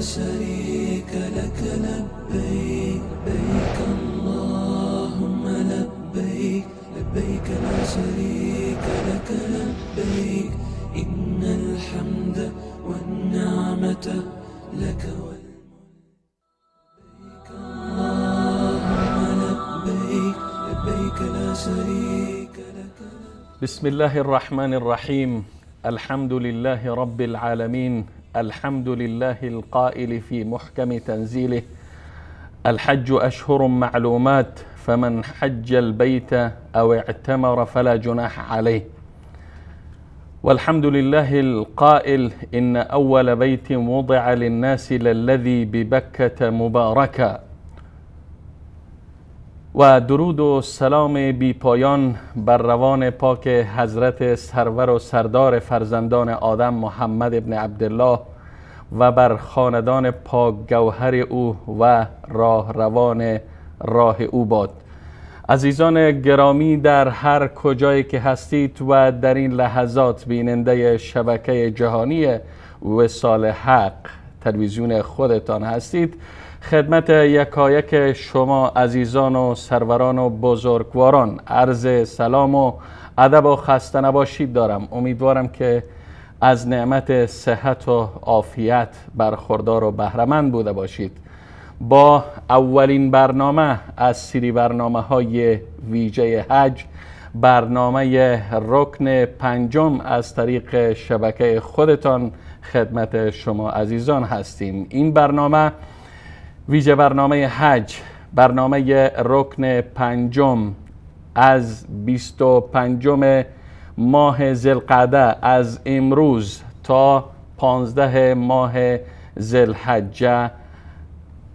شريك لك لبيك لبيك اللهم لبيك لبيك لا شريك لك لبيك إن الحمد والنعمة لك والملك اللهم لبيك لبيك لا شريك لك بسم الله الرحمن الرحيم الحمد لله رب العالمين الحمد لله القائل في محكم تنزيله الحج أشهر معلومات فمن حج البيت أو اعتمر فلا جناح عليه والحمد لله القائل إن أول بيت وضع للناس للذي ببكة مباركا و درود و سلام بی پایان بر روان پاک حضرت سرور و سردار فرزندان آدم محمد ابن عبدالله و بر خاندان پاک گوهر او و راه روان راه او باد. عزیزان گرامی در هر کجایی که هستید و در این لحظات بیننده شبکه جهانی وصال حق تلویزیون خودتان هستید، خدمت یکایک شما عزیزان و سروران و بزرگواران عرض سلام و ادب و خسته نباشید دارم. امیدوارم که از نعمت صحت و عافیت برخوردار و بهره‌مند بوده باشید. با اولین برنامه از سری برنامه‌های ویژه حج، برنامه رکن پنجم از طریق شبکه خودتان خدمت شما عزیزان هستیم. این برنامه ویژه برنامه حج، برنامه رکن پنجم از 25 ماه ذوالقعده، از امروز تا 15 ماه ذوالحجه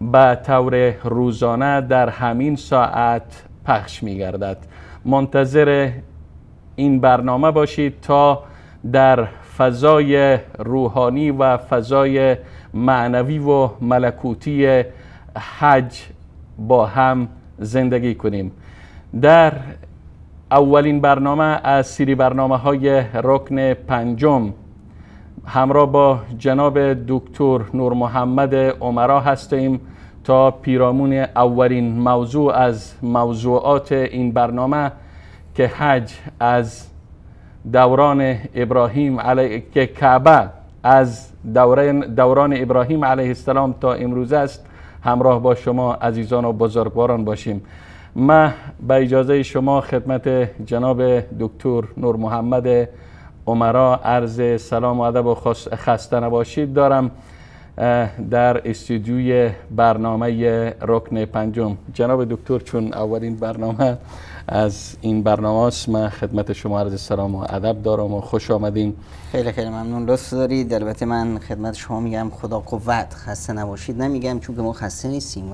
به طور روزانه در همین ساعت پخش می گردد. منتظر این برنامه باشید تا در فضای روحانی و فضای معنوی و ملکوتی حج با هم زندگی کنیم. در اولین برنامه از سری برنامه‌های رکن پنجم همراه با جناب دکتر نور محمد عمرا هستیم تا پیرامون اولین موضوع از موضوعات این برنامه که حج از دوران ابراهیم علیه که کعبه از دوران ابراهیم علیه السلام تا امروز است همراه با شما عزیزان و بزرگواران باشیم. من به اجازه شما خدمت جناب دکتر نور محمد عمرا عرض سلام و ادب و خسته نباشید دارم در استودیوی برنامه رکن پنجم. جناب دکتر، چون اولین برنامه از این برنامه است، من خدمت شما عرض سلام و ادب دارم و خوش آمدین. خیلی خیلی ممنون، لطف دارید. البته من خدمت شما میگم خدا قوت، خسته نباشید نمیگم چون که ما خسته نیستیم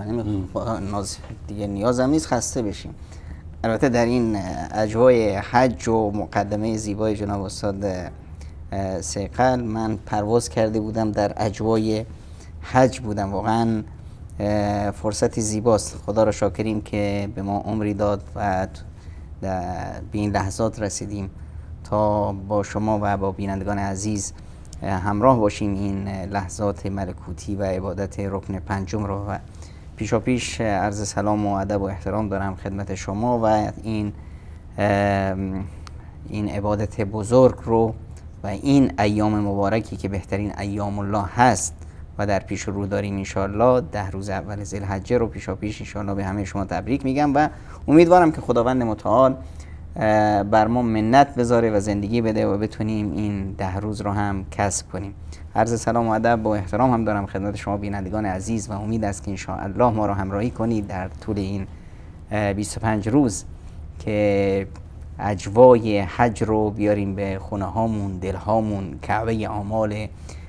و دیگه نیازم نیست خسته بشیم. البته در این اجوای حج و مقدمه زیبای جناب استاد سیقل من پرواز کرده بودم، در اجوای حج بودم. واقعا فرصتی زیباست. خدا را شاکریم که به ما عمری داد و به این لحظات رسیدیم تا با شما و با بینندگان عزیز همراه باشیم این لحظات ملکوتی و عبادت رکن پنجم رو. و پیشا پیش عرض سلام و ادب و احترام دارم خدمت شما و این عبادت بزرگ رو و این ایام مبارکی که بهترین ایام الله هست و در پیش رو داریم انشاءالله. 10 روز اول ذوالحجه رو پیشا پیش انشاءالله به همه شما تبریک میگم و امیدوارم که خداوند متعال بر ما منت بذاره و زندگی بده و بتونیم این 10 روز رو هم کسب کنیم. عرض سلام و ادب و احترام هم دارم خدمت شما بینندگان عزیز و امید است که انشاءالله ما رو همراهی کنید در طول این 25 روز که اجوای حج رو بیاریم به خونه هامون، دل هامون، کعبه اعمال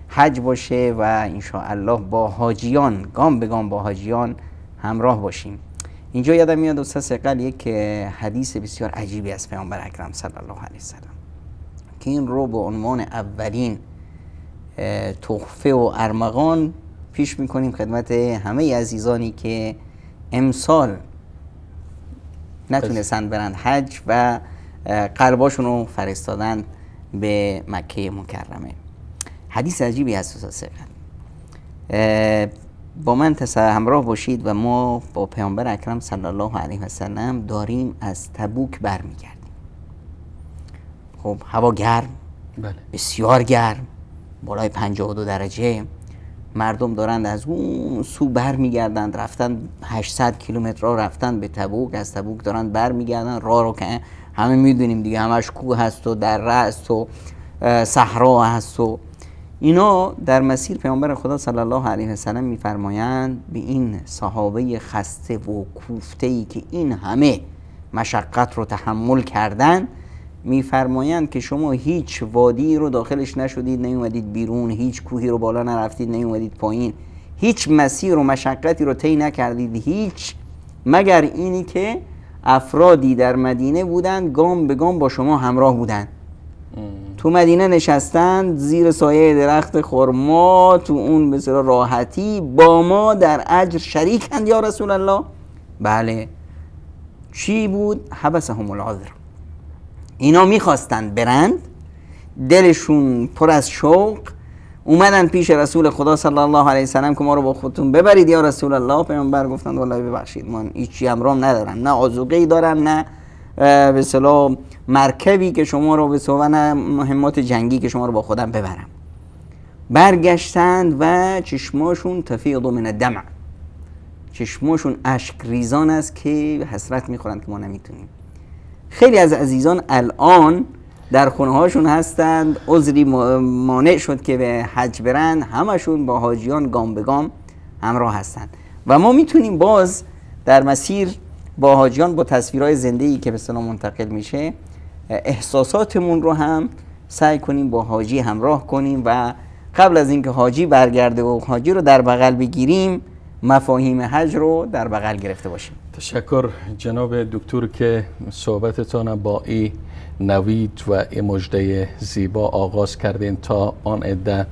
حج باشه و انشاءالله با حاجیان گام به گام با حاجیان همراه باشیم. اینجا یادم میاد استاد سیقل یک حدیث بسیار عجیبی از پیامبر اکرم صلی الله علیه و سلم که این رو به عنوان اولین تحفه و ارمغان پیش میکنیم خدمت همه عزیزانی که امسال نتونستن برند حج و قلباشون رو فرستادن به مکه مکرمه. حدیث عجیبی هست استاد سیقل. با من همراه باشید و ما با پیامبر اکرم صلی الله علیه و سلم داریم از تبوک برمیگردیم. خب هوا گرم، بله. بسیار گرم، بالای 52 درجه. مردم دارند از اون سو برمیگردند، رفتن 800 کیلومتر راه رفتن به تبوک، از تبوک دارند برمیگردن. راه رو که همه میدونیم دیگه، همش کوه هست و دره است و صحرا هست و اینا. در مسیر پیامبر خدا صلی الله علیه و سلم میفرمایند به این صحابه خسته و کوفته‌ای که این همه مشقت رو تحمل کردن، میفرمایند که شما هیچ وادی رو داخلش نشدید، نیومدید بیرون، هیچ کوهی رو بالا نرفتید، نیومدید پایین، هیچ مسیر و مشقتی رو طی نکردید، هیچ، مگر اینی که افرادی در مدینه بودند گام به گام با شما همراه بودند. تو مدینه نشستند زیر سایه درخت خرما، تو اون بسیار راحتی با ما در اجر شریکند یا رسول الله. بله. چی بود؟ حبسهم العذر. اینا میخواستند برند، دلشون پر از شوق، اومدن پیش رسول خدا صلی الله علیه وسلم که ما رو با خودتون ببرید یا رسول الله. پیامبر گفتند والله ببخشید، من هیچی همراهم ندارم، نه آذوقه‌ای دارم، نه به اصطلاح مرکبی که شما رو به سوون مهمات جنگی که شما رو با خودم ببرم. برگشتند و چشماشون تفیض من الدمع، چشماشون اشک ریزان است که حسرت میخورند که ما نمیتونیم. خیلی از عزیزان الان در خونه هاشون هستند، عذری مانع شد که به حج برن، همشون با حاجیان گام به گام همراه هستند و ما میتونیم باز در مسیر با حاجیان با تصویرهای زنده‌ای که به اصطلاح منتقل میشه احساساتمون رو هم سعی کنیم با حاجی همراه کنیم و قبل از اینکه حاجی برگرده و حاجی رو در بغل بگیریم مفاهیم حج رو در بغل گرفته باشیم. تشکر جناب دکتر که صحبتتان با این نوید و این مژده زیبا آغاز کردین تا آن عده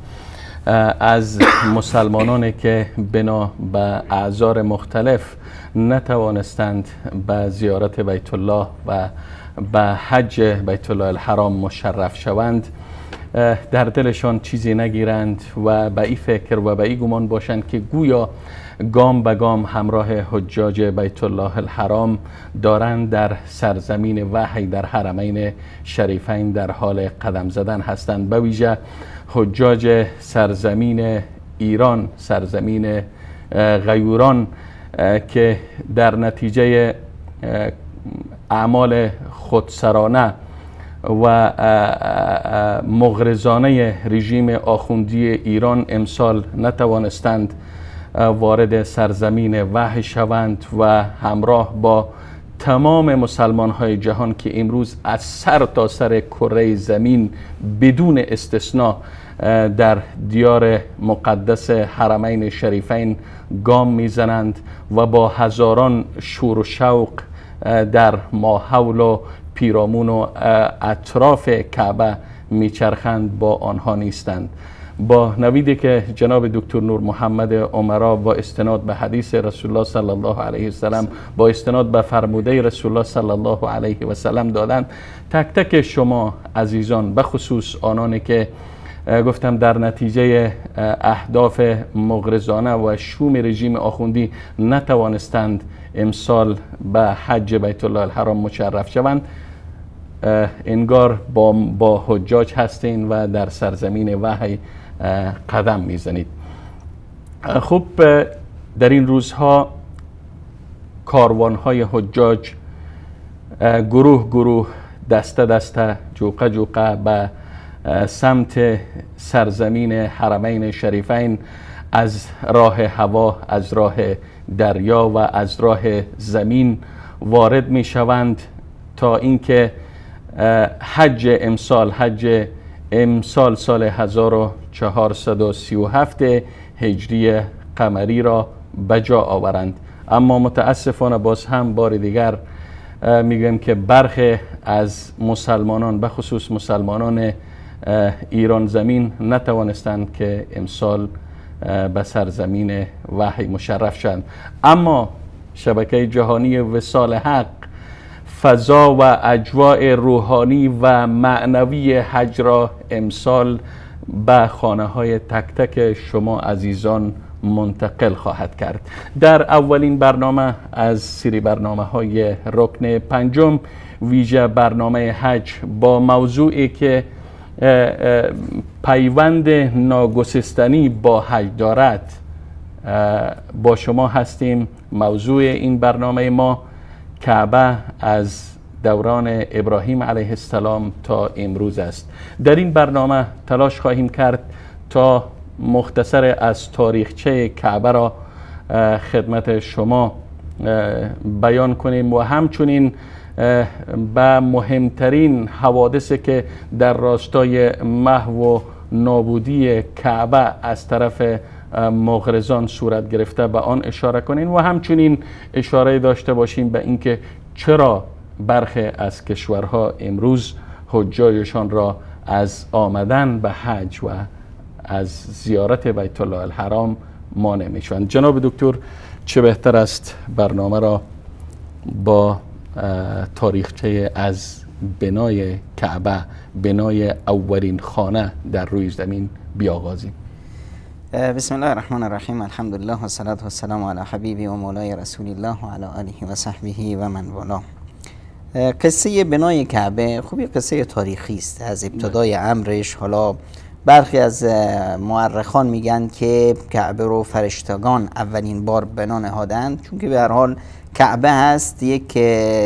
از مسلمانانی که بنا به اعذار مختلف نتوانستند به زیارت بیت الله و به حج بیت الله الحرام مشرف شوند در دلشان چیزی نگیرند و به این فکر و به این گمان باشند که گویا گام به گام همراه حجاج بیت الله الحرام دارند در سرزمین وحی در حرمین شریفین در حال قدم زدن هستند. به ویژه حجاج سرزمین ایران، سرزمین غیوران که در نتیجه اعمال خودسرانه و مغرضانه رژیم آخوندی ایران امسال نتوانستند وارد سرزمین وحی شوند و همراه با تمام مسلمان های جهان که امروز از سر تا سر کره زمین بدون استثناء در دیار مقدس حرمین شریفین گام میزنند و با هزاران شور و شوق در ماحول و پیرامون و اطراف کعبه میچرخند با آنها نیستند. با نویدی که جناب دکتر نور محمد عمرا با استناد به حدیث رسول الله صلی الله علیه و سلم، با استناد به فرموده رسول الله صلی الله علیه و سلم دادند، تک تک شما عزیزان به خصوص آنانی که گفتم در نتیجه اهداف مغرضانه و شوم رژیم آخوندی نتوانستند امسال به حج بیت الله الحرام مشرف شوند، انگار با حجاج هستین و در سرزمین وحی قدم میزنید. خب در این روزها کاروانهای حجاج گروه گروه، دسته دسته، جوقه جوقه به سمت سرزمین حرمین شریفین از راه هوا، از راه دریا و از راه زمین وارد می شوند تا اینکه حج امسال سال 1437 هجری قمری را بجا آورند. اما متاسفانه باز هم بار دیگر میگم که برخی از مسلمانان به خصوص مسلمانان ایران زمین نتوانستند که امسال به سرزمین وحی مشرف شدند. اما شبکه جهانی وصال حق فضا و اجواء روحانی و معنوی حج را امسال به خانه های تک تک شما عزیزان منتقل خواهد کرد. در اولین برنامه از سری برنامه‌های رکن پنجم، ویژه برنامه حج با موضوعی که پیوند ناگسستنی با حج دارد با شما هستیم. موضوع این برنامه ما کعبه از دوران ابراهیم علیه السلام تا امروز است. در این برنامه تلاش خواهیم کرد تا مختصر از تاریخچه کعبه را خدمت شما بیان کنیم و همچنین به مهمترین حوادثی که در راستای محو و نابودی کعبه از طرف مغرضان صورت گرفته به آن اشاره کنیم و همچنین اشاره داشته باشیم به اینکه چرا برخی از کشورها امروز حجاجشان را از آمدن به حج و از زیارت بیت الله الحرام مانع میشوند. جناب دکتر، چه بهتر است برنامه را با تاریخچه از بنای کعبه، بنای اولین خانه در روی زمین بیاغازیم. بسم الله الرحمن الرحیم. الحمدلله و الصلاة و السلام علی حبیبی و مولای رسول الله و علی آله و صحبه و من والاه. قصه بنای کعبه خب یه قصه تاریخی است از ابتدای امرش. حالا برخی از مورخان میگن که کعبه رو فرشتگان اولین بار بنا نهادند، چون که به هر حال کعبه هست یک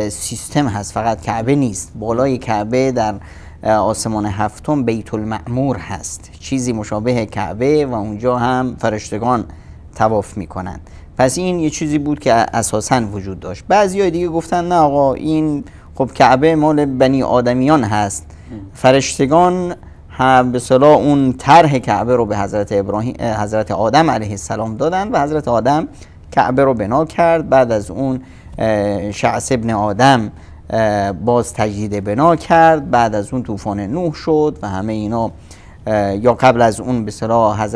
سیستم هست، فقط کعبه نیست. بالای کعبه در آسمان هفتم بیت المعمور هست، چیزی مشابه کعبه و اونجا هم فرشتگان طواف میکنند. پس این یه چیزی بود که اساساً وجود داشت. بعضیای دیگه گفتن نه آقا، این خب کعبه مال بنی آدمیان هست، فرشتگان هم به اصطلاح اون طرح کعبه رو به حضرت آدم علیه السلام دادن و حضرت آدم کعبه رو بنا کرد. بعد از اون شعث ابن آدم باز تجدید بنا کرد. بعد از اون طوفان نوح شد و همه اینا، یا قبل از اون به اصطلاح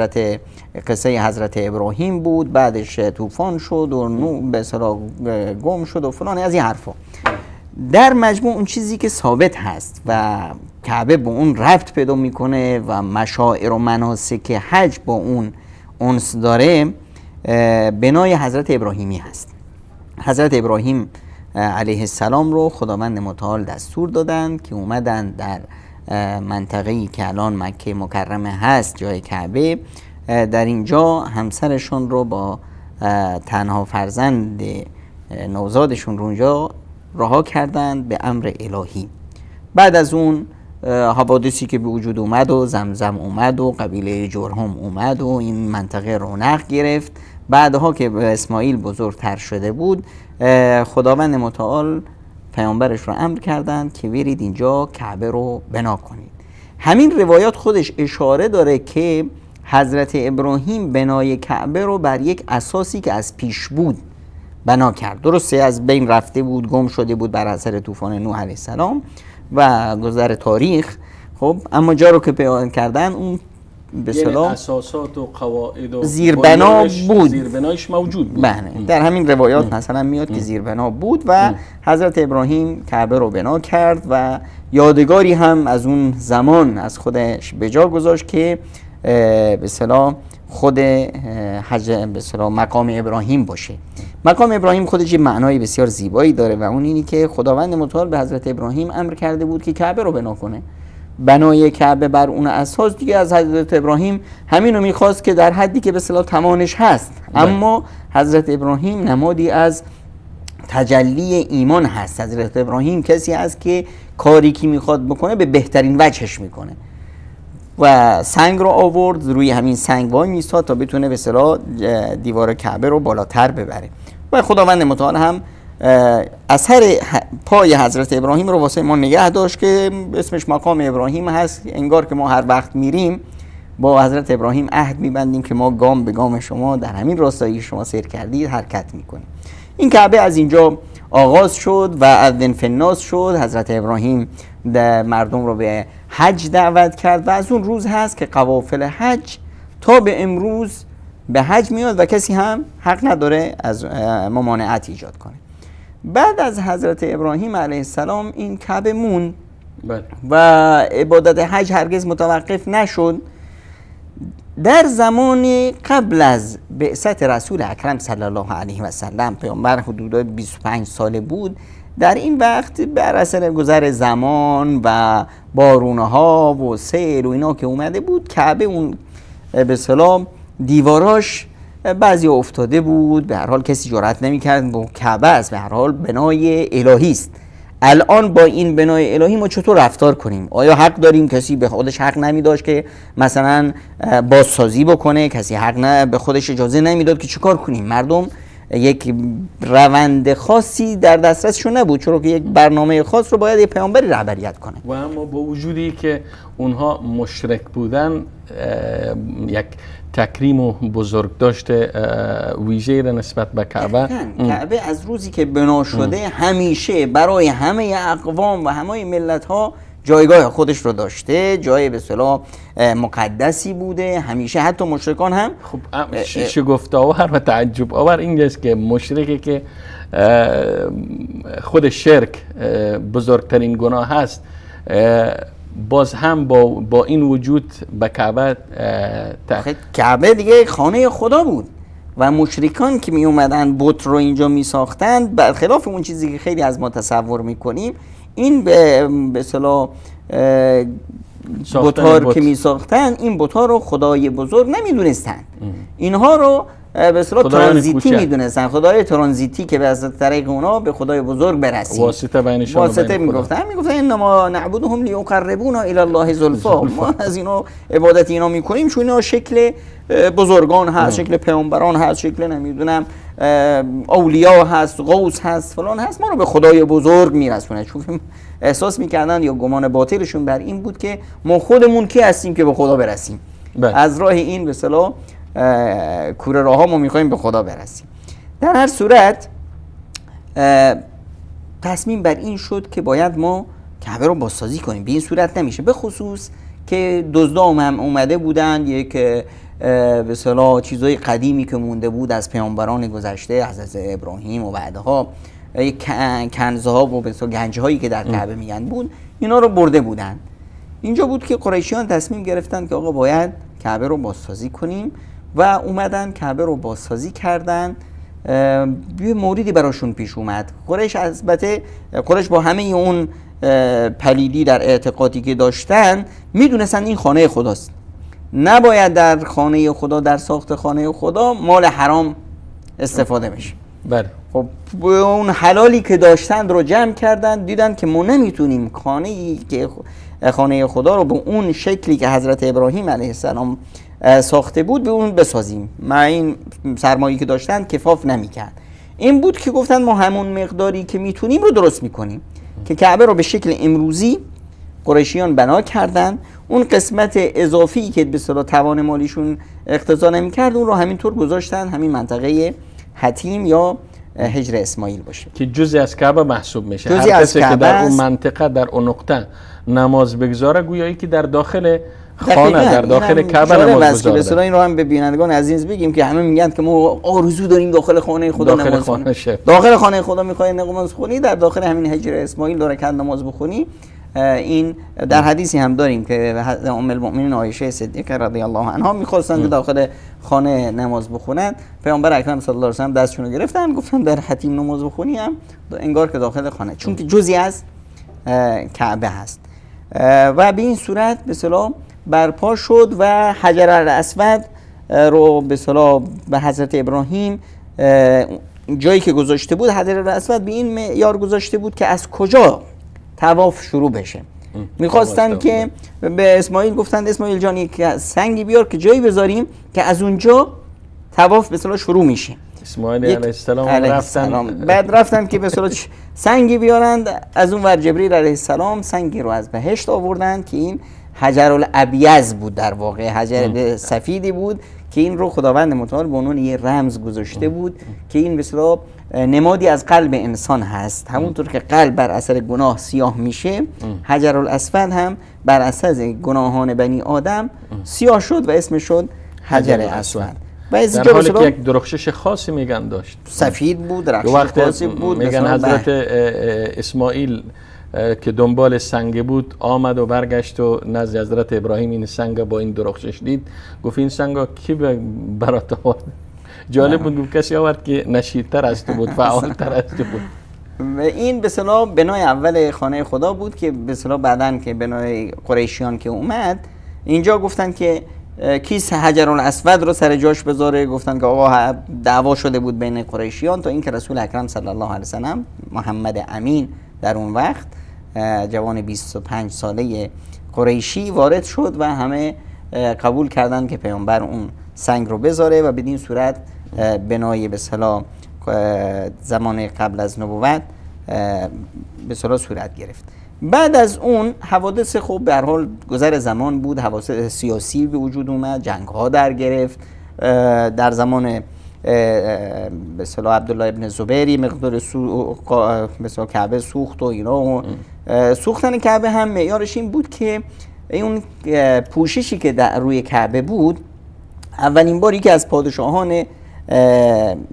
قصه حضرت ابراهیم بود، بعدش طوفان شد و نوح به اصطلاح گم شد و فلان از این حرفا. در مجموع اون چیزی که ثابت هست و کعبه با اون ربط پیدا میکنه و مشاعر و مناسک حج با اون انس داره، بنای حضرت ابراهیمی هست. حضرت ابراهیم علیه السلام رو خداوند متعال دستور دادند که اومدن در منطقه‌ای که الان مکه مکرمه هست، جای کعبه، در اینجا همسرشون رو با تنها فرزند نوزادشون رو اونجا رها کردند به امر الهی. بعد از اون حوادثی که به وجود اومد و زمزم اومد و قبیله جرهم اومد و این منطقه رونق گرفت. بعدها که به اسماعیل بزرگتر شده بود، خداوند متعال پیامبرش رو امر کردند که برید اینجا کعبه رو بنا کنید. همین روایات خودش اشاره داره که حضرت ابراهیم بنای کعبه رو بر یک اساسی که از پیش بود بنا کرد. درسته از بین رفته بود، گم شده بود بر اثر طوفان نوح علیه السلام و گذر تاریخ. خب اما جا رو که پیدا کردن اون به اصطلاح اساسات و قواعد و زیربنا بود، زیربنایش موجود بود. بله، در همین روایات مثلا میاد که زیربنا بود و حضرت ابراهیم کعبه رو بنا کرد و یادگاری هم از اون زمان از خودش به جا گذاشت که به اصطلاح خود حج به اصطلاح مقام ابراهیم باشه. مقام ابراهیم خودش یه معنای بسیار زیبایی داره و اون اینی که خداوند متعال به حضرت ابراهیم امر کرده بود که کعبه رو بنا کنه. بنای کعبه بر اون اساس دیگه از حضرت ابراهیم همین رو میخواست که در حدی که به اصطلاح توانش هست، اما حضرت ابراهیم نمادی از تجلی ایمان هست. حضرت ابراهیم کسی است که کاری که میخواد بکنه به بهترین وجهش میکنه و سنگ رو آورد، روی همین سنگ وای میستاد تا بتونه به اصطلاح دیوار کعبه رو بالاتر ببره و خداوند متعال هم اثر پای حضرت ابراهیم رو واسه ما نگه داشت که اسمش مقام ابراهیم هست. انگار که ما هر وقت میریم با حضرت ابراهیم عهد میبندیم که ما گام به گام شما در همین راستایی شما سیر کردید حرکت میکنیم. این کعبه از اینجا آغاز شد و اذن فی الناس شد. حضرت ابراهیم مردم رو به حج دعوت کرد و از اون روز هست که قوافل حج تا به امروز به حج میاد و کسی هم حق نداره از ممانعت ایجاد کنه. بعد از حضرت ابراهیم علیه السلام این کعبه موند و عبادت حج هرگز متوقف نشد. در زمان قبل از بعثت رسول اکرم صلی الله علیه و سلم، پیامبر حدود 25 ساله بود. در این وقت بر اثر گذر زمان و بارونها و سیل و اینا که اومده بود، کعبه اون به اصطلاح دیواراش بعضی افتاده بود. به هر حال کسی جرئت نمی‌کرد، با کعبه است به هر حال بنای الهی است. الان با این بنای الهی ما چطور رفتار کنیم؟ آیا حق داریم؟ کسی به خودش حق نمیداشت که مثلا بازسازی بکنه، کسی حق به خودش اجازه نمیداد که چیکار کنیم؟ مردم یک روند خاصی در دسترسشون نبود، چون که یک برنامه خاص رو باید یک پیامبری رهبریت کنه. و اما با وجودی که اونها مشرک بودن، یک تکریم و بزرگ داشته ویژه را نسبت به کعبه. کعبه از روزی که بنا شده همیشه برای همه اقوام و همه ملت ها جایگاه خودش رو داشته، جای به اصطلاح مقدسی بوده همیشه. حتی مشرکان هم خب شگفت آور و تعجب آور اینجاست که مشرکی که خود شرک بزرگترین گناه هست، باز هم با این وجود به کعبه کعبه دیگه خانه خدا بود و مشرکان که می اومدن بت رو اینجا می ساختن، برخلاف اون چیزی که خیلی از ما تصور میکنیم، این به اصطلاح بت‌ها که می ساختن، این بت‌ها رو خدای بزرگ نمیدونستن، اینها رو به اصطلاح ترانزیتی میدونستن، خدای ترانزیتی که به طریق اونا به خدای بزرگ برسیم، واسطه بینشون، واسطه میگفتن انما نعبدهم لیقربونا الی الله زلفا. ما از اینا عبادت اینا میکنیم چون اینا شکل بزرگان هست، شکل پیامبران هست، شکل نمیدونم اولیا هست، غوث هست، فلان هست، ما رو به خدای بزرگ میرسونه. چون احساس میکردن یا گمان باطلشون بر این بود که ما خودمون کی هستیم که به خدا برسیم. از راه این به اصطلاح کوره راه ها ما میخوایم به خدا برسیم. در هر صورت تصمیم بر این شد که باید ما کعبه رو بازسازی کنیم. به این صورت نمیشه، به خصوص که دزدا هم اومده بودن، یک به اصطلاح چیزای قدیمی که مونده بود از پیامبران گذشته، حضرت ابراهیم و بعدها، کنزها و به اصطلاح گنجهایی که در کعبه میگن بود، اینا رو برده بودن. اینجا بود که قریشیان تصمیم گرفتن که آقا باید کعبه رو بازسازی کنیم و اومدن کعبه رو بازسازی کردن. یه موردی براشون پیش اومد. قریش با همه اون پلیدی در اعتقادی که داشتن میدونستن این خانه خداست، نباید در خانه خدا، در ساخت خانه خدا مال حرام استفاده بشه. بله. خب اون حلالی که داشتن رو جمع کردن، دیدن که ما نمیتونیم خانه خدا رو به اون شکلی که حضرت ابراهیم علیه السلام ساخته بود به اون بسازیم. مع این سرمایه‌ای که داشتن کفاف نمیکرد. این بود که گفتن ما همون مقداری که میتونیم رو درست میکنیم، که کعبه رو به شکل امروزی قریشیان بنا کردن. اون قسمت اضافی که به اصطلاح توان مالیشون اقتضا نمیکرد، اون رو همینطور گذاشتن همین منطقه حتیم یا حجر اسماعیل باشه که جزئی از کعبه محسوب میشه. هر کسی که در اون منطقه، در اون نقطه نماز بگذاره گویایی که در داخل خانه، در داخل کعبه نماز گذاره. به اصطلاح این رو هم به بینندگان عزیز بگیم که همه میگن که ما آرزو داریم داخل خانه خدا نماز کنیم. داخل خانه خدا میخوای نماز خونی، در داخل همین حجر اسماعیل داره کند نماز بخونی. این در حدیثی هم داریم که ام المؤمنین عایشه صدیقه رضی الله عنها میخواستن که داخل خانه نماز بخونن، پیامبر اکرم صلی الله علیه و سلم دستشون رو گرفتن، گفتن در حتیم نماز بخونی هم انگار که داخل خانه، چون که جزئی از کعبه هست. و به این صورت به اصطلاح برپا شد و حجر الاسود رو به اصطلاح به حضرت ابراهیم جایی که گذاشته بود، حجر الاسود به این معیار گذاشته بود که از کجا طواف شروع بشه. میخواستن که به اسماعیل گفتند اسماعیل جان یک سنگی بیار که جایی بذاریم که از اونجا طواف به اصطلاح شروع میشه. اسماعیل علیه السلام رفتن، بعد رفتن که به اصطلاح سنگی بیارند، از اون ور جبریل علیه السلام سنگی رو از بهشت آوردن که این حجر الابیض بود، در واقع حجر سفیدی بود که این رو خداوند متعال به عنوان یه رمز گذاشته بود که این به اصطلاح نمادی از قلب انسان هست. همونطور که قلب بر اثر گناه سیاه میشه، حجر الاسود هم بر اثر گناهان بنی آدم سیاه شد و اسمش شد حجر اسود. در حالی که یک درخشش خاصی میگن داشت، سفید بود، درخشش خاصی بود. میگن حضرت اسماعیل که دنبال سنگ بود آمد و برگشت و نزد حضرت ابراهیم این سنگ با این درخشش دید. گفت این سنگ کی برات آورد؟ جالب بود، گفت کسی آورد که نشیدتر از تو بود، فعالتر از تو بود. و این به اصطلاح بنای اول خانه خدا بود که به اصطلاح بعدن که بنای قریشیان که اومد اینجا گفتن که کیس حجر الاسود رو سر جاش بذاره. گفتن که آقا دعوا شده بود بین قریشیان تا اینکه رسول اکرم صلی الله علیه وسلم محمد امین در اون وقت جوان 25 ساله قریشی وارد شد و همه قبول کردن که پیامبر اون سنگ رو بذاره و بدین صورت بنای به اصطلاح زمان قبل از نبوت به اصطلاح صورت گرفت. بعد از اون حوادث خوب به هر حال گذر زمان بود، حوادث سیاسی به وجود اومد، جنگ ها در گرفت. در زمان به اصطلاح عبدالله ابن زبیری مقدار مثلا کعبه سوخت و اینا و سوختن کعبه هم معیارش این بود که اون پوششی که در روی کعبه بود اولین باری که از پادشاهان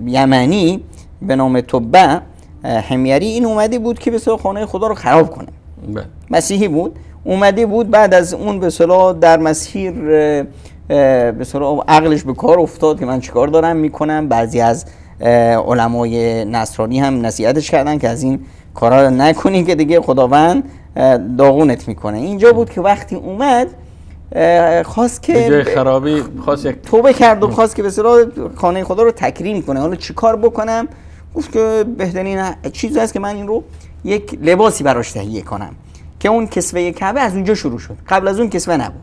یمنی به نام تبع حمیری این اومده بود که به اصطلاح خانه خدا رو خراب کنه. مسیحی بود، اومده بود. بعد از اون به اصطلاح در مسیر به اصطلاح عقلش به کار افتاد که من چیکار دارم میکنم. بعضی از علمای نصرانی هم نصیحتش کردن که از این کارا نکنی که دیگه خداوند داغونت میکنه. اینجا بود که وقتی اومد خواست که به جای خرابی خواست توبه کرد و خواست که به اصطلاح خانه خدا رو تکریم کنه. حالا چیکار بکنم؟ گفت که بهترین چیز هست که من این رو یک لباسی براش تهیه کنم که اون کسوه کعبه از اونجا شروع شد. قبل از اون کسوه نبود.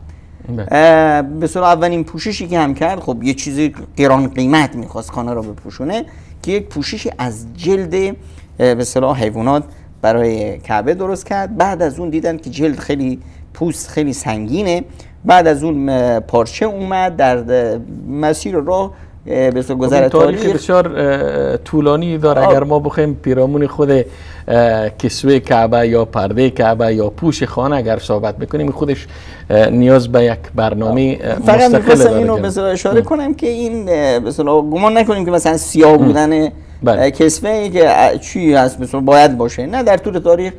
به اصطلاح اولین پوششی که هم کرد خب یه چیز گران قیمت میخواست خانه رو بپوشونه که یک پوششی از جلد به اصطلاح حیوانات برای کعبه درست کرد. بعد از اون دیدن که جلد خیلی پوست خیلی سنگینه. بعد از اون پارچه اومد. در مسیر راه به اصطلاح گذر تاریخ بسیار طولانی داره. اگر ما بخوایم پیرامون خود کسوه کعبه یا پرده کعبه یا پوش خانه اگر صحبت بکنیم خودش نیاز به یک برنامه مستقل داره. فقط می‌خواستم اینو به اصطلاح اشاره کنم که این به اصطلاح گمان نکنیم که مثلا سیاه بودن کسوه که چی هست مثلا باید باشه. نه، در طول تاریخ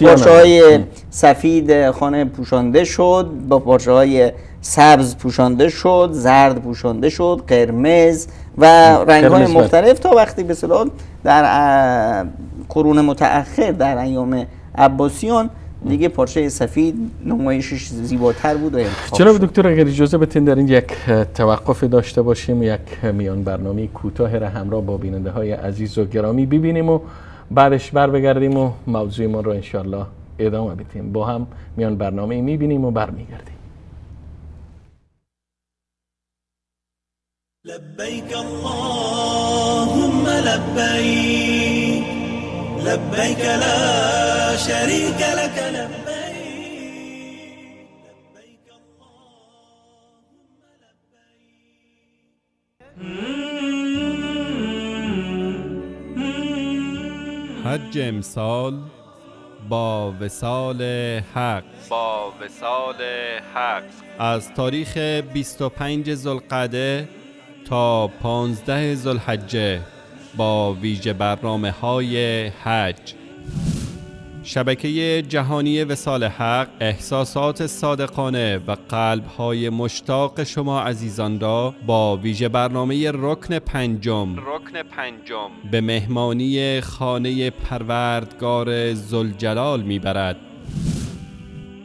پارچه‌های سفید خانه پوشانده شد، با پارچه‌های سبز پوشانده شد، زرد پوشانده شد، قرمز و رنگ‌های مختلف تا وقتی به اصطلاح در قرون متأخر در ایام عباسیان دیگه پارچه سفید نمایشش زیباتر بود. جناب دکتر اگر اجازه بدین در این یک توقف داشته باشیم، یک میان برنامه کوتاه را همراه با بیننده های عزیز و گرامی ببینیم و بعدش بر بگردیم و موضوع ما رو انشالله ادامه بدیم. با هم میان برنامه میبینیم و برمیگردیم. لبيك اللهم لبيك لبيك لا شريك لك لبيك لبيك اللهم لبيك. حج امسال با وصال حق از تاریخ 25 ذوالقعده تا 15 ذوالحجه با ویژه برنامه‌های حج. شبکه جهانی وصال حق احساسات صادقانه و قلب‌های مشتاق شما عزیزان را با ویژه برنامه رکن پنجم به مهمانی خانه پروردگار ذوالجلال می‌برد.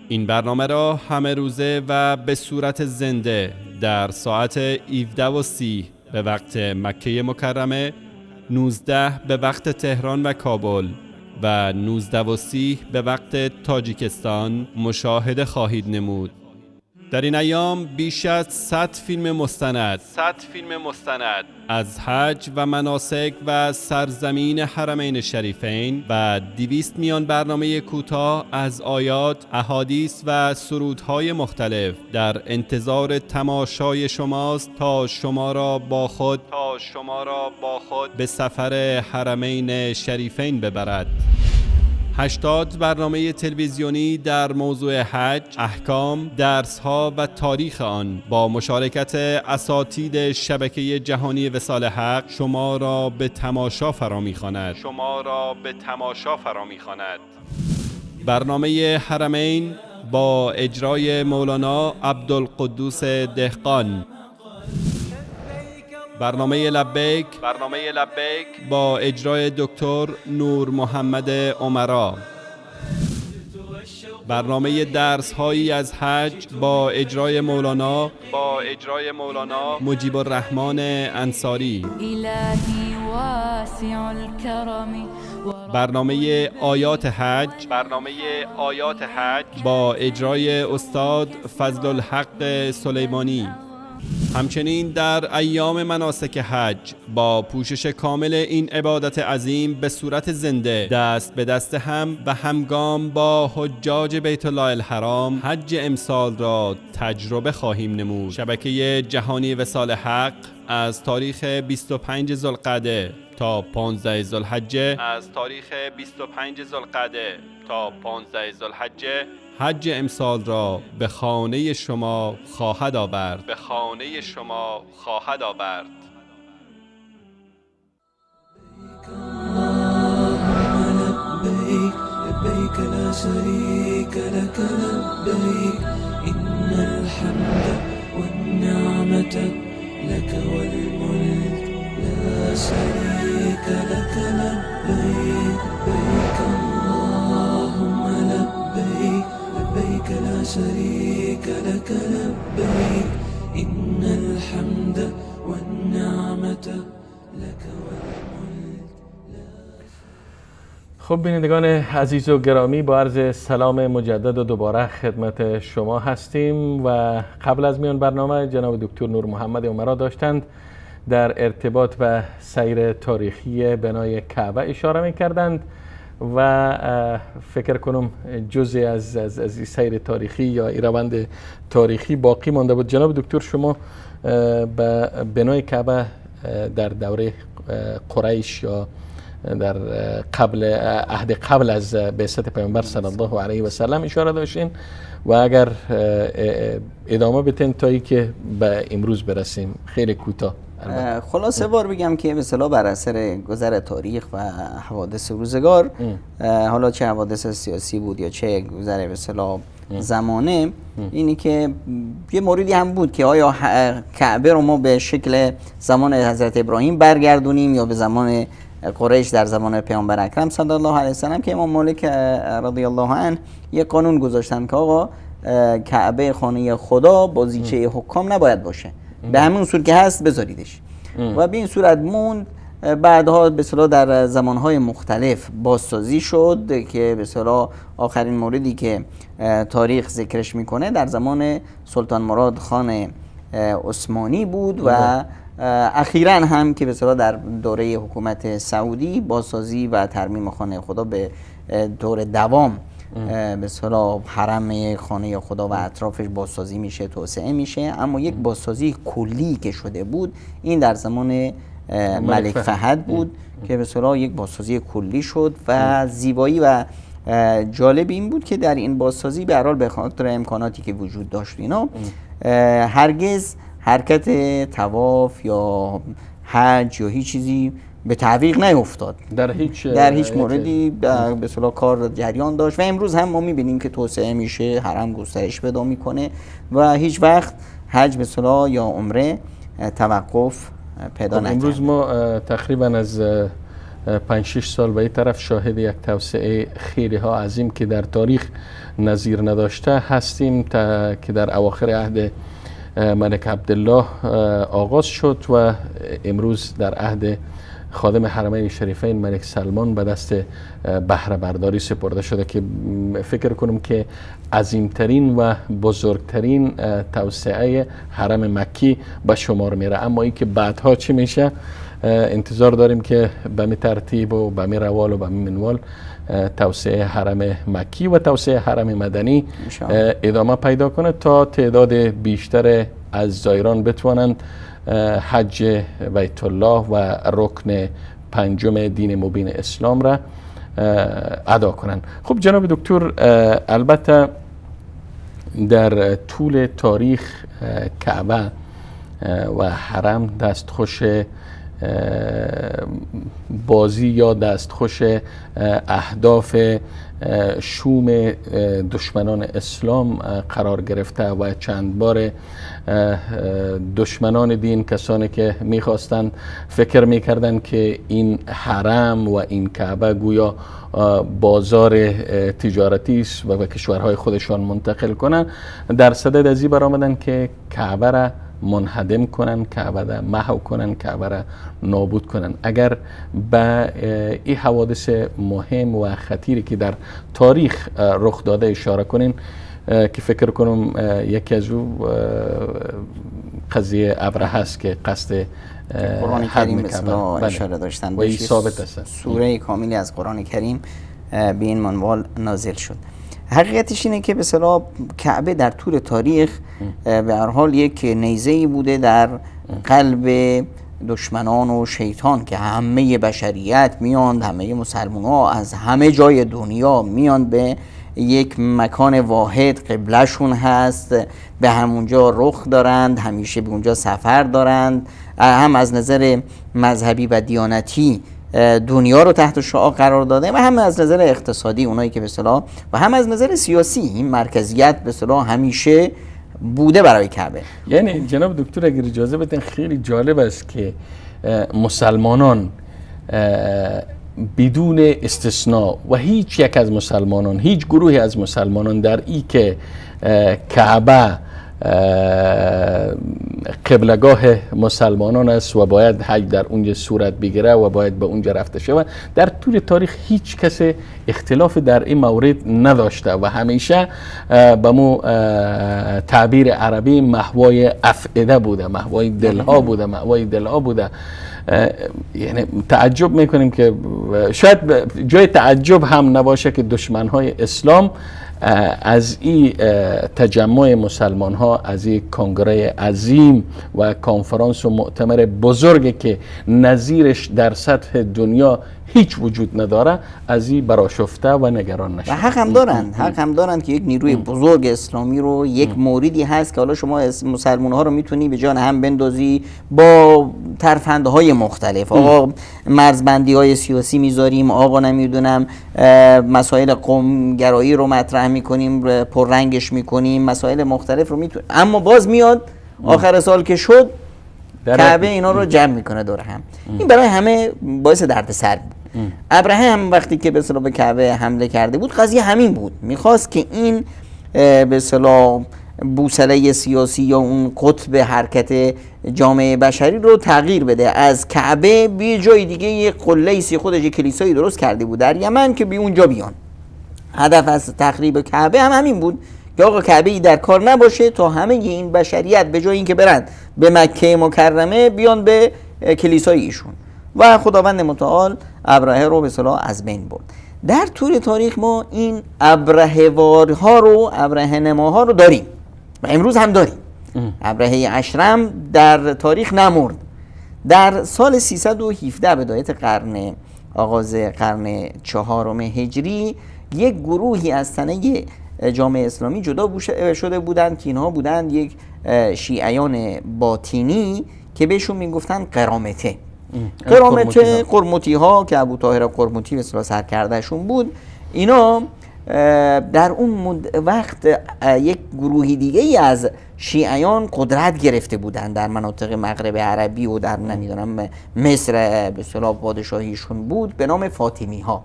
این برنامه را همه روزه و به صورت زنده در ساعت 17:30 به وقت مکه مکرمه، 19 به وقت تهران و کابل و 19:30 به وقت تاجیکستان مشاهده خواهید نمود. در این ایام بیش از 100 فیلم مستند از حج و مناسک و سرزمین حرمین شریفین و 200 میان برنامه کوتاه از آیات، احادیث و سرودهای مختلف در انتظار تماشای شماست تا شما را با خود به سفر حرمین شریفین ببرد. 80 برنامه تلویزیونی در موضوع حج، احکام، درس‌ها و تاریخ آن با مشارکت اساتید شبکه جهانی وصال حق شما را به تماشا فرا می‌خواند. برنامه حرمین با اجرای مولانا عبدالقدوس دهقان. برنامه لبیک با اجرای دکتر نور محمد عمرا. برنامه درس هایی از حج با اجرای مولانا مجیب الرحمن انصاری. إلهي واسع الكرم برنامه آیات حج با اجرای استاد فضل الحق سلیمانی. همچنین در ایام مناسک حج با پوشش کامل این عبادت عظیم به صورت زنده دست به دست هم و همگام با حجاج بیت الله الحرام حج امسال را تجربه خواهیم نمود. شبکه جهانی وصال حق از تاریخ 25 ذوالقعده تا 15 ذوالحجه حج امسال را به خانه شما خواهد آورد. لبيك لبيك لا شريك لك لبيك إن الحمد والنعمة لك والملك لا شريك لك لبيك لبيك اللهم لبيك لبيك لا شريك لك لبيك إن الحمد والنعمة لك والملك. خب بینندگان عزیز و گرامی، با عرض سلام مجدد و دوباره خدمت شما هستیم و قبل از میان برنامه جناب دکتر نور محمد عمرا داشتند در ارتباط به سیر تاریخی بنای کعبه اشاره می کردند و فکر کنم جزئی از این سیر تاریخی یا این روند تاریخی باقی مانده بود. جناب دکتر، شما به بنای کعبه در دوره قریش یا در عهد قبل از بعثت پیامبر صلی الله علیه و سلم اشاره داشتین و اگر ادامه بتین تا ای که به امروز برسیم خیلی کوتاه. خلاصه بار بگم که به اصطلاح بر اثر گذر تاریخ و حوادث روزگار، حالا چه حوادث سیاسی بود یا چه گذر به اصطلاح زمانه، اینی که یه موردی هم بود که آیا کعبه رو ما به شکل زمان حضرت ابراهیم برگردونیم یا به زمان قریش در زمان پیامبر اکرم صلی الله علیه و سلم، که امام مالک رضی الله عنه یک قانون گذاشتن که آقا کعبه خانه خدا بازیچه حکام نباید باشه، به همین صورت که هست بذاریدش و به این صورت موند. بعدها به اصطلاح در زمانهای مختلف بازسازی شد که به اصطلاح آخرین موردی که تاریخ ذکرش میکنه در زمان سلطان مراد خان عثمانی بود و اخیراً هم که به اصطلاح در دوره حکومت سعودی بازسازی و ترمیم خانه خدا به دور دوام به اصطلاح حرم خانه خدا و اطرافش بازسازی میشه، توسعه میشه. اما یک بازسازی کلی که شده بود این در زمان ملک فهد بود که به اصطلاح یک بازسازی کلی شد و زیبایی و جالب این بود که در این بازسازی به هر حال به خاطر امکاناتی که وجود داشت اینا هرگز حرکت طواف یا حج یا هیچ چیزی به تعویق نیفتاد، در هیچ موردی به اصطلاح کار جریان داشت و امروز هم ما میبینیم که توسعه میشه، حرم گسترش پیدا میکنه و هیچ وقت حج به اصطلاح یا عمره توقف پیدا نکرد. امروز ما تقریبا از 5-6 سال به این طرف شاهد یک توسعه خیلی ها عظیم که در تاریخ نظیر نداشته هستیم که در اواخر عهد ملک عبدالله آغاز شد و امروز در عهد خادم حرمین شریفین ملک سلمان به دست بهره برداری سپرده شده که فکر کنم که عظیمترین و بزرگترین توسعه حرم مکی به شمار میره. اما این که بعدها چی میشه انتظار داریم که به می ترتیب و به می روال و به می منوال توسعه حرم مکی و توسعه حرم مدنی ادامه پیدا کنه تا تعداد بیشتر از زائران بتوانند حج بیت الله و رکن پنجم دین مبین اسلام را ادا کنند. خب جناب دکتر، البته در طول تاریخ کعبه و حرم دستخوش بازی یا دستخوش اهداف شوم دشمنان اسلام قرار گرفته و چند بار دشمنان دین، کسانی که میخواستند فکر میکردند که این حرم و این کعبه گویا بازار تجارتی است و به کشورهای خودشان منتقل کنند، در صدد از این برآمدند که کعبه را منهدم کنن، کعبه را محو کنن، کعبه را نابود کنن. اگر به این حوادث مهم و خطیری که در تاریخ رخ داده اشاره کنین، که فکر کنم یکی از او قضیه ابرهه است که قصد قرآن کریم مثلا اشاره داشتن و این ثابت است. سوره کاملی از قرآن کریم به این منوال نازل شد. حقیقتش اینه که به اصطلاح کعبه در طول تاریخ به هر حال یک نیزه‌ای بوده در قلب دشمنان و شیطان که همه بشریت میاند، همه مسلمان‌ها از همه جای دنیا میاند به یک مکان واحد، قبلهشون هست، به همونجا رخ دارند، همیشه به اونجا سفر دارند، هم از نظر مذهبی و دیانتی دنیا رو تحت شعاع قرار داده و هم از نظر اقتصادی اونایی که به اصطلاح و هم از نظر سیاسی این مرکزیت به اصطلاح همیشه بوده برای کعبه. یعنی جناب دکتر اگر اجازه بدین، خیلی جالب است که مسلمانان بدون استثناء و هیچ یک از مسلمانان، هیچ گروهی از مسلمانان در ای که کعبه قبلگاه مسلمانان است و باید حج در اونجا صورت بگیره و باید به اونجا رفته شود، در طول تاریخ هیچ کس اختلاف در این مورد نداشته و همیشه به مو تعبیر عربی محوای افئده بوده، محوای دلها بوده، محوای دلها بوده. یعنی تعجب میکنیم که شاید جای تعجب هم نباشه که دشمنهای اسلام از این تجمع مسلمان ها، از این کنگره عظیم و کنفرانس و مؤتمر بزرگی که نظیرش در سطح دنیا هیچ وجود نداره، از این برآشفته و نگران نشد. و حق هم دارند که یک نیروی بزرگ اسلامی رو یک موردی هست که حالا شما مسلمان ها رو میتونی به جان هم بندازی با ترفندهای مختلف. آقا مرزبندی های سیاسی میذاریم، آقا نمیدونم مسائل قومگرایی رو مطرح میکنیم، پررنگش میکنیم، مسائل مختلف رو میتونیم، اما باز میاد آخر سال که شد کعبه اینا رو جمع میکنه دور هم. این برای همه باعث دردسر بود. ابرهه هم وقتی که به اصطلاح به کعبه حمله کرده بود، قضیه همین بود، میخواست که این به اصطلاح بوصله سیاسی یا اون قطب حرکت جامعه بشری رو تغییر بده. از کعبه به جای دیگه یک قله سی خودش یک کلیسایی درست کرده بود در یمن که به اونجا بیان. هدف از تخریب کعبه هم همین بود که آقا کعبه ای در کار نباشه تا همه این بشریت به جای اینکه برن به مکه مکرمه بیان به کلیسای ایشون. و خداوند متعال ابرهه رو به اصطلاح از بین برد. در طول تاریخ ما این ابرهه‌وارها رو، ابرهه نماها رو داریم و امروز هم داریم. ابرهه اشرم در تاریخ نمرد. در سال 317 بدایت آغاز قرن 4 هجری یک گروهی از تنه جامعه اسلامی جدا شده بودند که اینها بودند یک شیعیان باطینی که بهشون میگفتن قرامطه. قرمطی ها که ابو طاهر قرمطی به اصطلاح سرکردهشون بود. اینا در اون وقت یک گروهی دیگه ای از شیعیان قدرت گرفته بودند در مناطق مغرب عربی و در نمیدونم مصر به اصطلاح پادشاهیشون بود به نام فاطمی ها.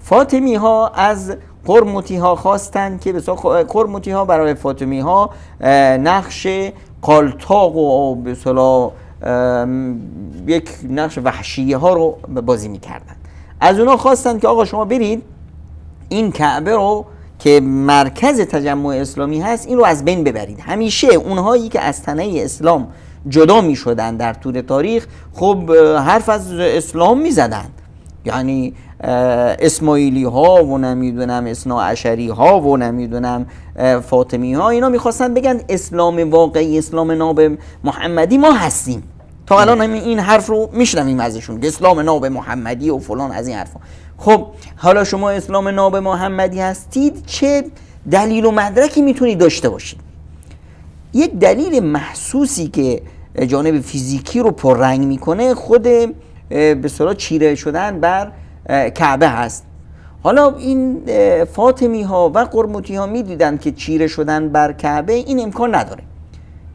فاطمی ها از قرمطی ها خواستند که قرمطی ها برای فاطمی ها نقش قالتاق و به اصطلاح یک نقش وحشیه ها رو بازی میکردن. از اونا خواستن که آقا شما برید این کعبه رو که مرکز تجمع اسلامی هست این رو از بین ببرید. همیشه اونهایی که از تنه اسلام جدا می شدن در طول تاریخ خب حرف از اسلام می زدن، یعنی اسماعیلی ها و نمیدونم اثناعشری ها و نمیدونم فاطمی ها، اینا میخواستن بگن اسلام واقعی، اسلام ناب محمدی ما هستیم. تا الان همین این حرف رو میشنویم ازشون، اسلام ناب محمدی و فلان از این حرفا. خب حالا شما اسلام ناب محمدی هستید، چه دلیل و مدرکی میتونید داشته باشید؟ یک دلیل محسوسی که جانب فیزیکی رو پررنگ میکنه خود به اصطلاح چیره شدن بر کعبه هست. حالا این فاطمی ها و قرمطی ها میدیدن که چیره شدن بر کعبه این امکان نداره،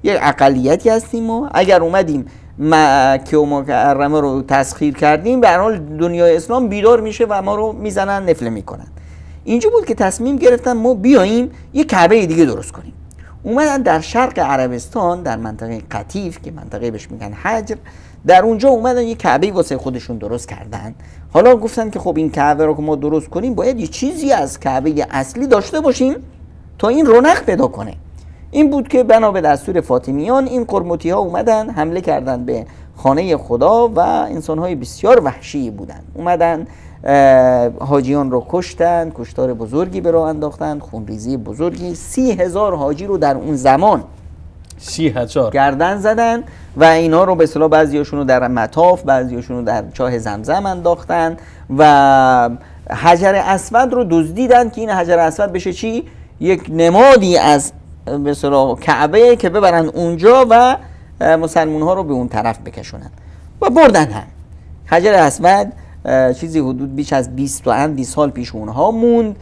یک اقلیتی هستیم و اگر اومدیم مکه و مکرمه رو تسخیر کردیم به هر حال دنیای اسلام بیدار میشه و ما رو میزنن، نفله میکنن. اینجا بود که تصمیم گرفتن ما بیاییم یک کعبه دیگه درست کنیم. اومدن در شرق عربستان در منطقه قطیف که منطقه بهش میگن حجر، در اونجا اومدن یک کعبه واسه خودشون درست کردن. حالا گفتن که خب این کعبه رو که ما درست کنیم باید یه چیزی از کعبه اصلی داشته باشیم تا این رونق پیدا کنه. این بود که بنا به دستور فاطمیان این قرمطی ها اومدن حمله کردن به خانه خدا و انسان های بسیار وحشی بودن. اومدن حاجیان رو کشتن، کشتار بزرگی به راه انداختن، خونریزی بزرگی. 30,000 حاجی رو در اون زمان 30,000 گردن زدن و اینا رو به اصطلاح بعضیاشون رو در مطاف، بعضیاشون رو در چاه زمزم انداختن و حجر اسود رو دزدیدن که این حجر اسود بشه چی؟ یک نمادی از به اصطلاح کعبه که ببرن اونجا و مسلمون ها رو به اون طرف بکشونن و بردن هم. حجر اسود چیزی حدود بیش از 20 سال پیش اونها موند.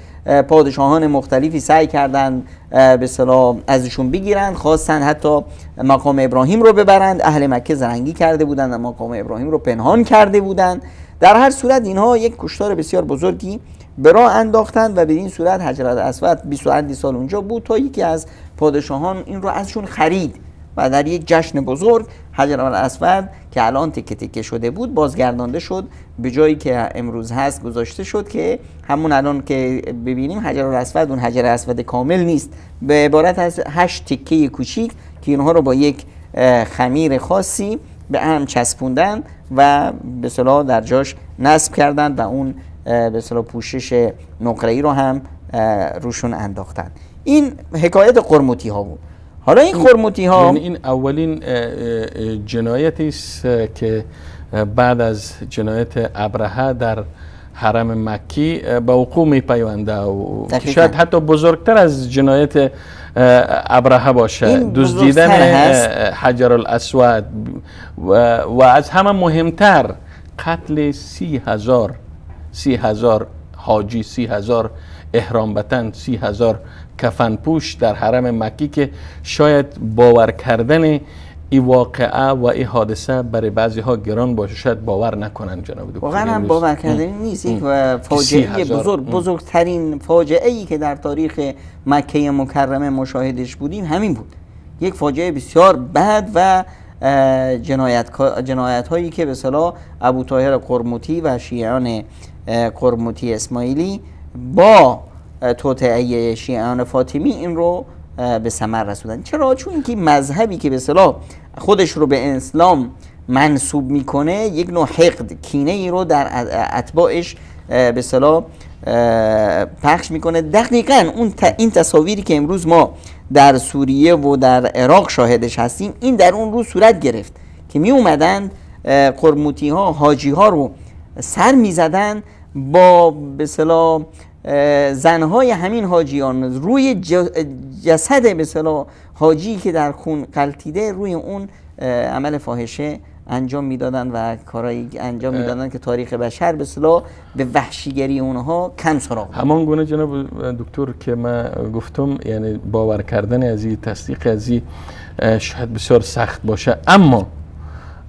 پادشاهان مختلفی سعی کردند به اصطلاح ازشون بگیرن، خواستن حتی مقام ابراهیم رو ببرند. اهل مکه زرنگی کرده بودند، مقام ابراهیم رو پنهان کرده بودند. در هر صورت اینها یک کشتار بسیار بزرگی به راه انداختند و به این صورت حجر اسود 20 سال اونجا بود تا یکی از پادشاهان این رو ازشون خرید و در یک جشن بزرگ حجر اسود که الان تکه تکه شده بود بازگردانده شد، به جایی که امروز هست گذاشته شد که همون الان که ببینیم حجر اسود اون حجر اسود کامل نیست، به عبارت از 8 تکه کوچیک که اینها رو با یک خمیر خاصی به هم چسبوندن و به اصطلاح در جاش نصب کردن و اون به اصطلاح پوشش نقره‌ای رو هم روشون انداختن. این حکایت قرمطی ها بود. حالا این قرمطی ها یعنی این اولین جنایتی است که بعد از جنایت ابرهه در حرم مکی به وقوع میپیونده و شاید حتی بزرگتر از جنایت ابرهه باشه، دزدیدن حجر الاسود و از همه مهمتر قتل 30,000 حاجی، 30,000 احرام بتن، 30,000 کفن پوش در حرم مکی که شاید باور کردن این واقعه و این حادثه برای بعضی ها گران باشه، شاید باور نکنن جناب دکتر. واقعا هم باور کردنی نیست. یک فاجعه بزرگترین فاجعه ای که در تاریخ مکه مکرمه مشاهدش بودیم همین بود. یک فاجعه بسیار بد و جنایت هایی که به اصطلاح ابوطاهر قرمطی و شیعان قرمطی اسماعیلی با توطئه شیعان فاطمی این رو به ثمر رسوندن. چرا؟ چون که مذهبی که به اصطلاح خودش رو به اسلام منسوب میکنه یک نوع حقد، کینه ای رو در اتباعش به اصطلاح پخش میکنه. دقیقاً این تصاویری که امروز ما در سوریه و در عراق شاهدش هستیم این در اون روز صورت گرفت که می اومدن قرمطی ها حاجی ها رو سر میزدن با به اصطلاح زنهای همین حاجیان روی جسد به اصطلاح حاجی که در خون غلطیده روی اون عمل فاحشه انجام میدادن و کارایی انجام میدادن که تاریخ بشر به اصطلاح به وحشیگری اونها کم سراغ بود. همان گونه جناب دکتر که من گفتم، یعنی باور کردن از این، تصدیق از این شاید بسیار سخت باشه،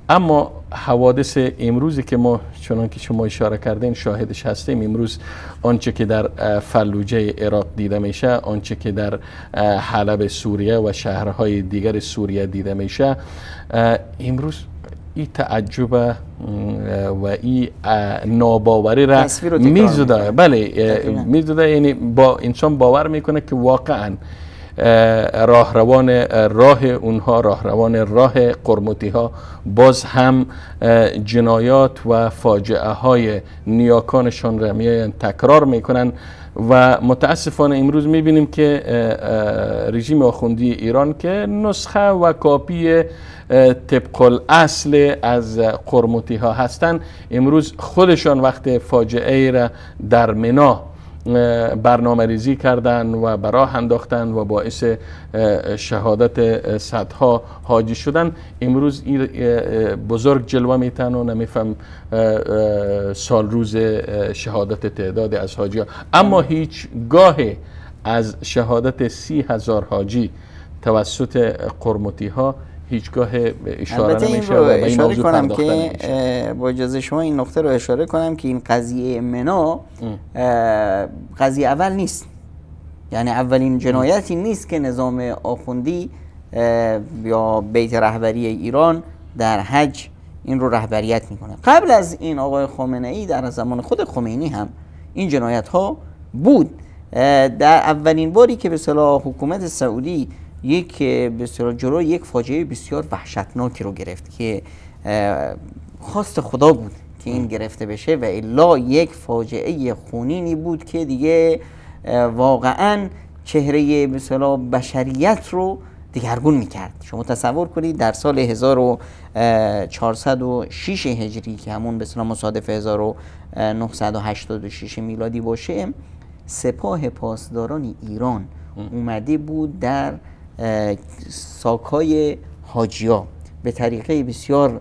اما حوادث امروزی که ما چنان که شما اشاره کردین شاهدش هستیم، امروز آنچه که در فلوجه عراق دیده میشه، آنچه که در حلب سوریه و شهرهای دیگر سوریه دیده میشه، امروز این تعجب و این ناباوری را میزده. بله میزده، یعنی با انسان باور میکنه که واقعا راه قرمطی ها باز هم جنایات و فاجعه های نیاکانشان را میآیند تکرار میکنن و متاسفانه امروز میبینیم که رژیم آخوندی ایران که نسخه و کاپی طبق الاصل از قرمطی ها هستند، امروز خودشان وقت فاجعه را در منا برنامه ریزی کردن و براه انداختن و باعث شهادت صدها حاجی شدن. امروز این بزرگ جلوه میتن و نمیفهم سال روز شهادت تعداد از حاجی ها. اما هیچ گاه از شهادت 30,000 حاجی توسط قرمطی ها هیچگاه اشاره نمیشه و به این موضوع پرداخته نمیشه. با اجازه شما این نقطه رو اشاره کنم که این قضیه منا قضیه اول نیست، یعنی اولین جنایتی نیست که نظام آخوندی یا بیت رهبری ایران در حج این رو رهبریت میکنه. قبل از این آقای خامنه ای در زمان خود خمینی هم این جنایت ها بود. در اولین باری که به اصطلاح حکومت سعودی به اصطلاح جلوی یک فاجعه بسیار وحشتناکی رو گرفت که خواست خدا بود که این گرفته بشه و الا یک فاجعه خونینی بود که دیگه واقعا چهره به اصطلاح بشریت رو دگرگون میکرد. شما تصور کنید در سال 1406 هجری که همون به اصطلاح مصادف 1986 میلادی باشه، سپاه پاسداران ایران اومده بود در ساکای حاجیا به طریقه بسیار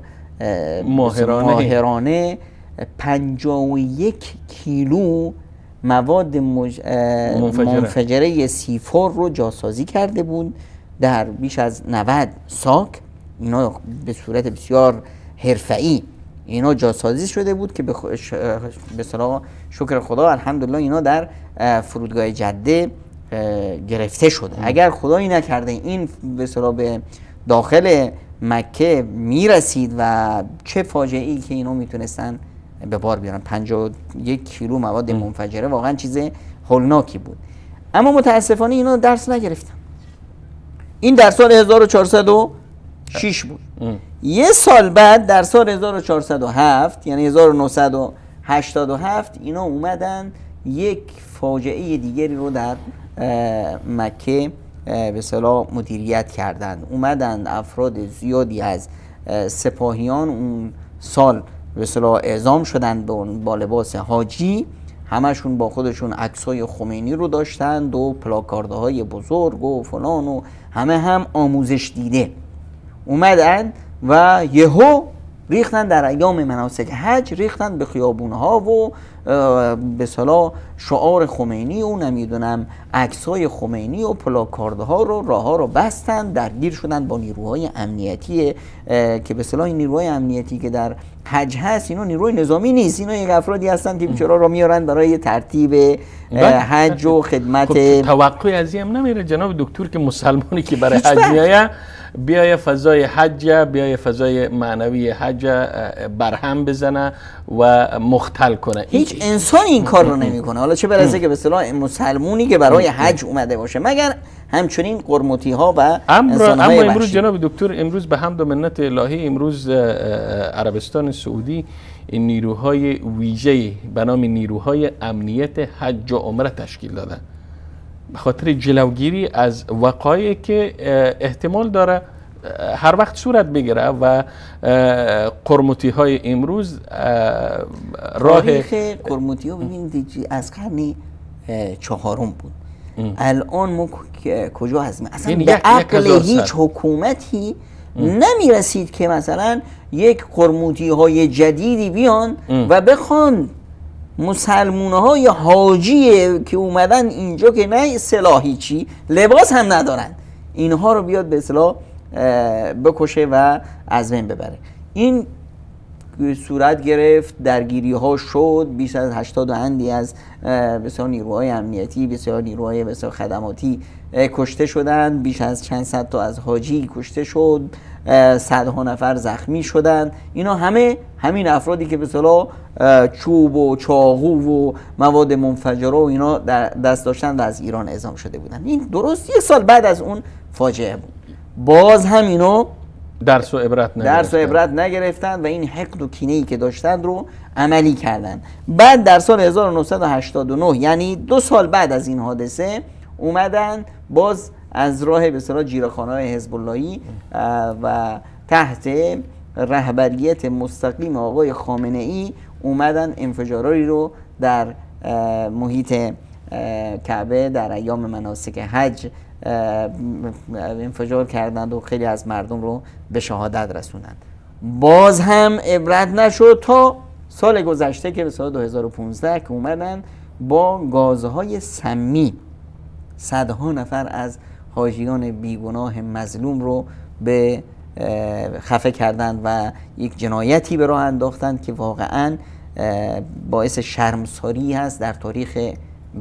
ماهرانه 51 کیلو مواد منفجره C4 رو جاسازی کرده بود در بیش از 90 ساک. اینا به صورت بسیار حرفه‌ای اینا جاسازی شده بود که به اصطلاح شکر خدا الحمدلله اینا در فرودگاه جده گرفته شده. اگر خدایی نکرده این به اصطلاح به داخل مکه میرسید و چه فاجعه ای که اینا میتونستن به بار بیارن. 51 کیلو مواد منفجره واقعا چیز هولناکی بود. اما متاسفانه اینا درس نگرفتن. این در سال 1406 بود. یه سال بعد در سال 1407 یعنی 1987 اینا اومدن یک فاجعه دیگری رو در مکه به اصطلاح مدیریت کردند. اومدن افراد زیادی از سپاهیان اون سال به اصطلاح اعزام شدند با لباس حاجی، همشون با خودشون عکسای خمینی رو داشتند و پلاکاردهای بزرگ و فلان و همه هم آموزش دیده. اومدن و یهو ریختن در ایام مناسک حج، ریختن به خیابونها و به اصطلاح شعار خمینی و نمیدونم عکسای خمینی و پلاکاردها رو راهها رو بستن، درگیر شدن با نیروهای امنیتی که به اصطلاح این نیروهای امنیتی که در حج هست اینا نیروی نظامی نیست، اینا یک افرادی هستن که بیچارا رو میارن برای ترتیب حج و خدمت. خب توقعی از این نمیره جناب دکتر که مسلمانی که برای حج میایه بیای فضای حج، بیای فضای معنوی حج برهم بزنه و مختل کنه؟ هیچ انسان این کار رو نمیکنه، حالا چه برسه که به اصطلاح مسلمونی که برای حج اومده باشه، مگر همچنین قرمطی ها و انسان‌های اما امروز جناب دکتر، امروز به حمد و منت الهی امروز عربستان سعودی این نیروهای ویژه به نام نیروهای امنیت حج و عمره تشکیل داده به خاطر جلوگیری از وقایعی که احتمال داره هر وقت صورت بگیره و قرمطی های امروز راه قرمطی ها ببینید از قرن 4 بود. الان ما کجا هستیم؟ اصلا به عقل هیچ حکومتی نمیرسید که مثلا یک قرمطی های جدیدی بیان و بخوان مسلمون های حاجی که اومدن اینجا که نه سلاحی چی لباس هم ندارن اینها رو بیاد به اصطلاح بکشه و از بین ببره. این صورت گرفت، درگیری ها شد، بیش از 80 اندی از بسیار نیروهای امنیتی، بسیار نیروهای بسیار خدماتی کشته شدند، بیش از چند صد تا از حاجی کشته شد، صدها نفر زخمی شدند. اینا همین افرادی که به اصطلاح چوب و چاقو و مواد منفجره و اینا در دست داشتن و از ایران اعزام شده بودند. این درست یک سال بعد از اون فاجعه بود. باز هم اینا درس و عبرت نگرفتن و این حقد و کینه‌ای که داشتن رو عملی کردن. بعد در سال 1989 یعنی 2 سال بعد از این حادثه اومدن باز از راه به اصطلاح جیره‌خوانه‌های حزب اللهی و تحت رهبریت مستقیم آقای خامنه ای اومدن انفجارایی رو در محیط کعبه در ایام مناسک حج انفجار کردند و خیلی از مردم رو به شهادت رسوندند. باز هم عبرت نشد تا سال گذشته که به سال 2015 که اومدن با گازهای سمی صدها نفر از حاجیان بیگناه مظلوم رو به خفه کردند و یک جنایتی به راه انداختند که واقعا باعث شرمساری هست در تاریخ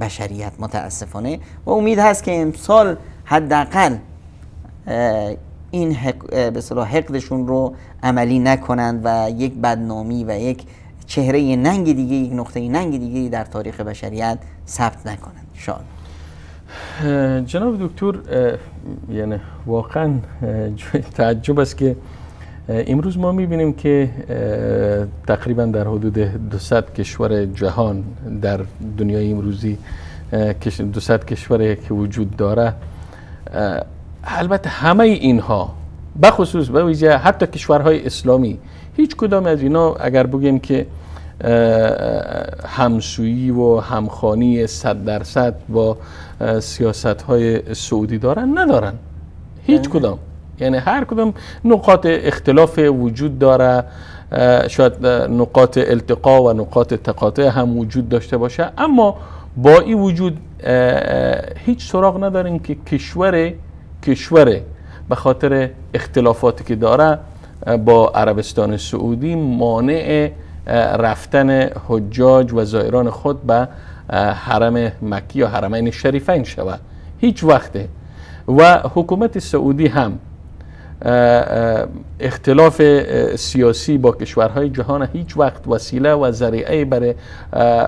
بشریت متاسفانه. و امید هست که امسال حداقل این به اصطلاح حقدشون رو عملی نکنند و یک بدنامی و یک چهره ننگ دیگه، یک نقطه ننگ دیگه در تاریخ بشریت ثبت نکنند ان شاء الله. جناب دکتر، یعنی واقعا تعجب است که امروز ما میبینیم که تقریبا در حدود 200 کشور جهان در دنیای امروزی 200 کشوری که وجود داره، البته همه اینها بخصوص به ویژه حتی کشورهای اسلامی هیچ کدام از اینا اگر بگیم که همسویی و همخوانی 100% با سیاست‌های سعودی ندارن هیچ کدام. یعنی هر کدام نقاط اختلاف وجود داره، شاید نقاط التقا و نقاط تقاطع هم وجود داشته باشه، اما با این وجود هیچ سراغ نداریم که کشور به خاطر اختلافاتی که داره با عربستان سعودی مانع رفتن حجاج و زائران خود به حرم مکی یا حرمین شریفین شود. هیچ وقته. و حکومت سعودی هم اختلاف سیاسی با کشورهای جهان هیچ وقت وسیله و ذریعه برای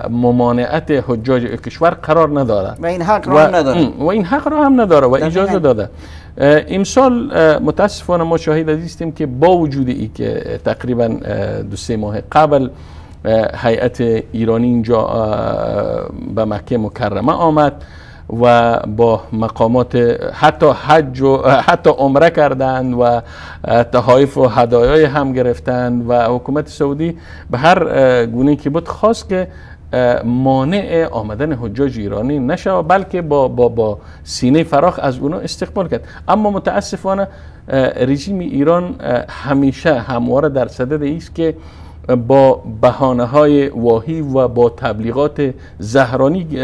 ممانعت حجاج کشور قرار نداره و این حق را هم نداره و اجازه داده. امسال متاسفانه ما شاهد هستیم که با وجود ای که تقریبا 2-3 ماه قبل هیئت ایرانی اینجا به مکه مکرمه آمد و با مقامات حتی حج و حتی عمره کردند و تحایف و هدایای هم گرفتند و حکومت سعودی به هر گونه که بود خواست که مانع آمدن حجاج ایرانی نشه، بلکه با سینه فراخ از اونها استقبال کرد. اما متاسفانه رژیم ایران همیشه همواره در صدد است که با بهانه‌های واهی و با تبلیغات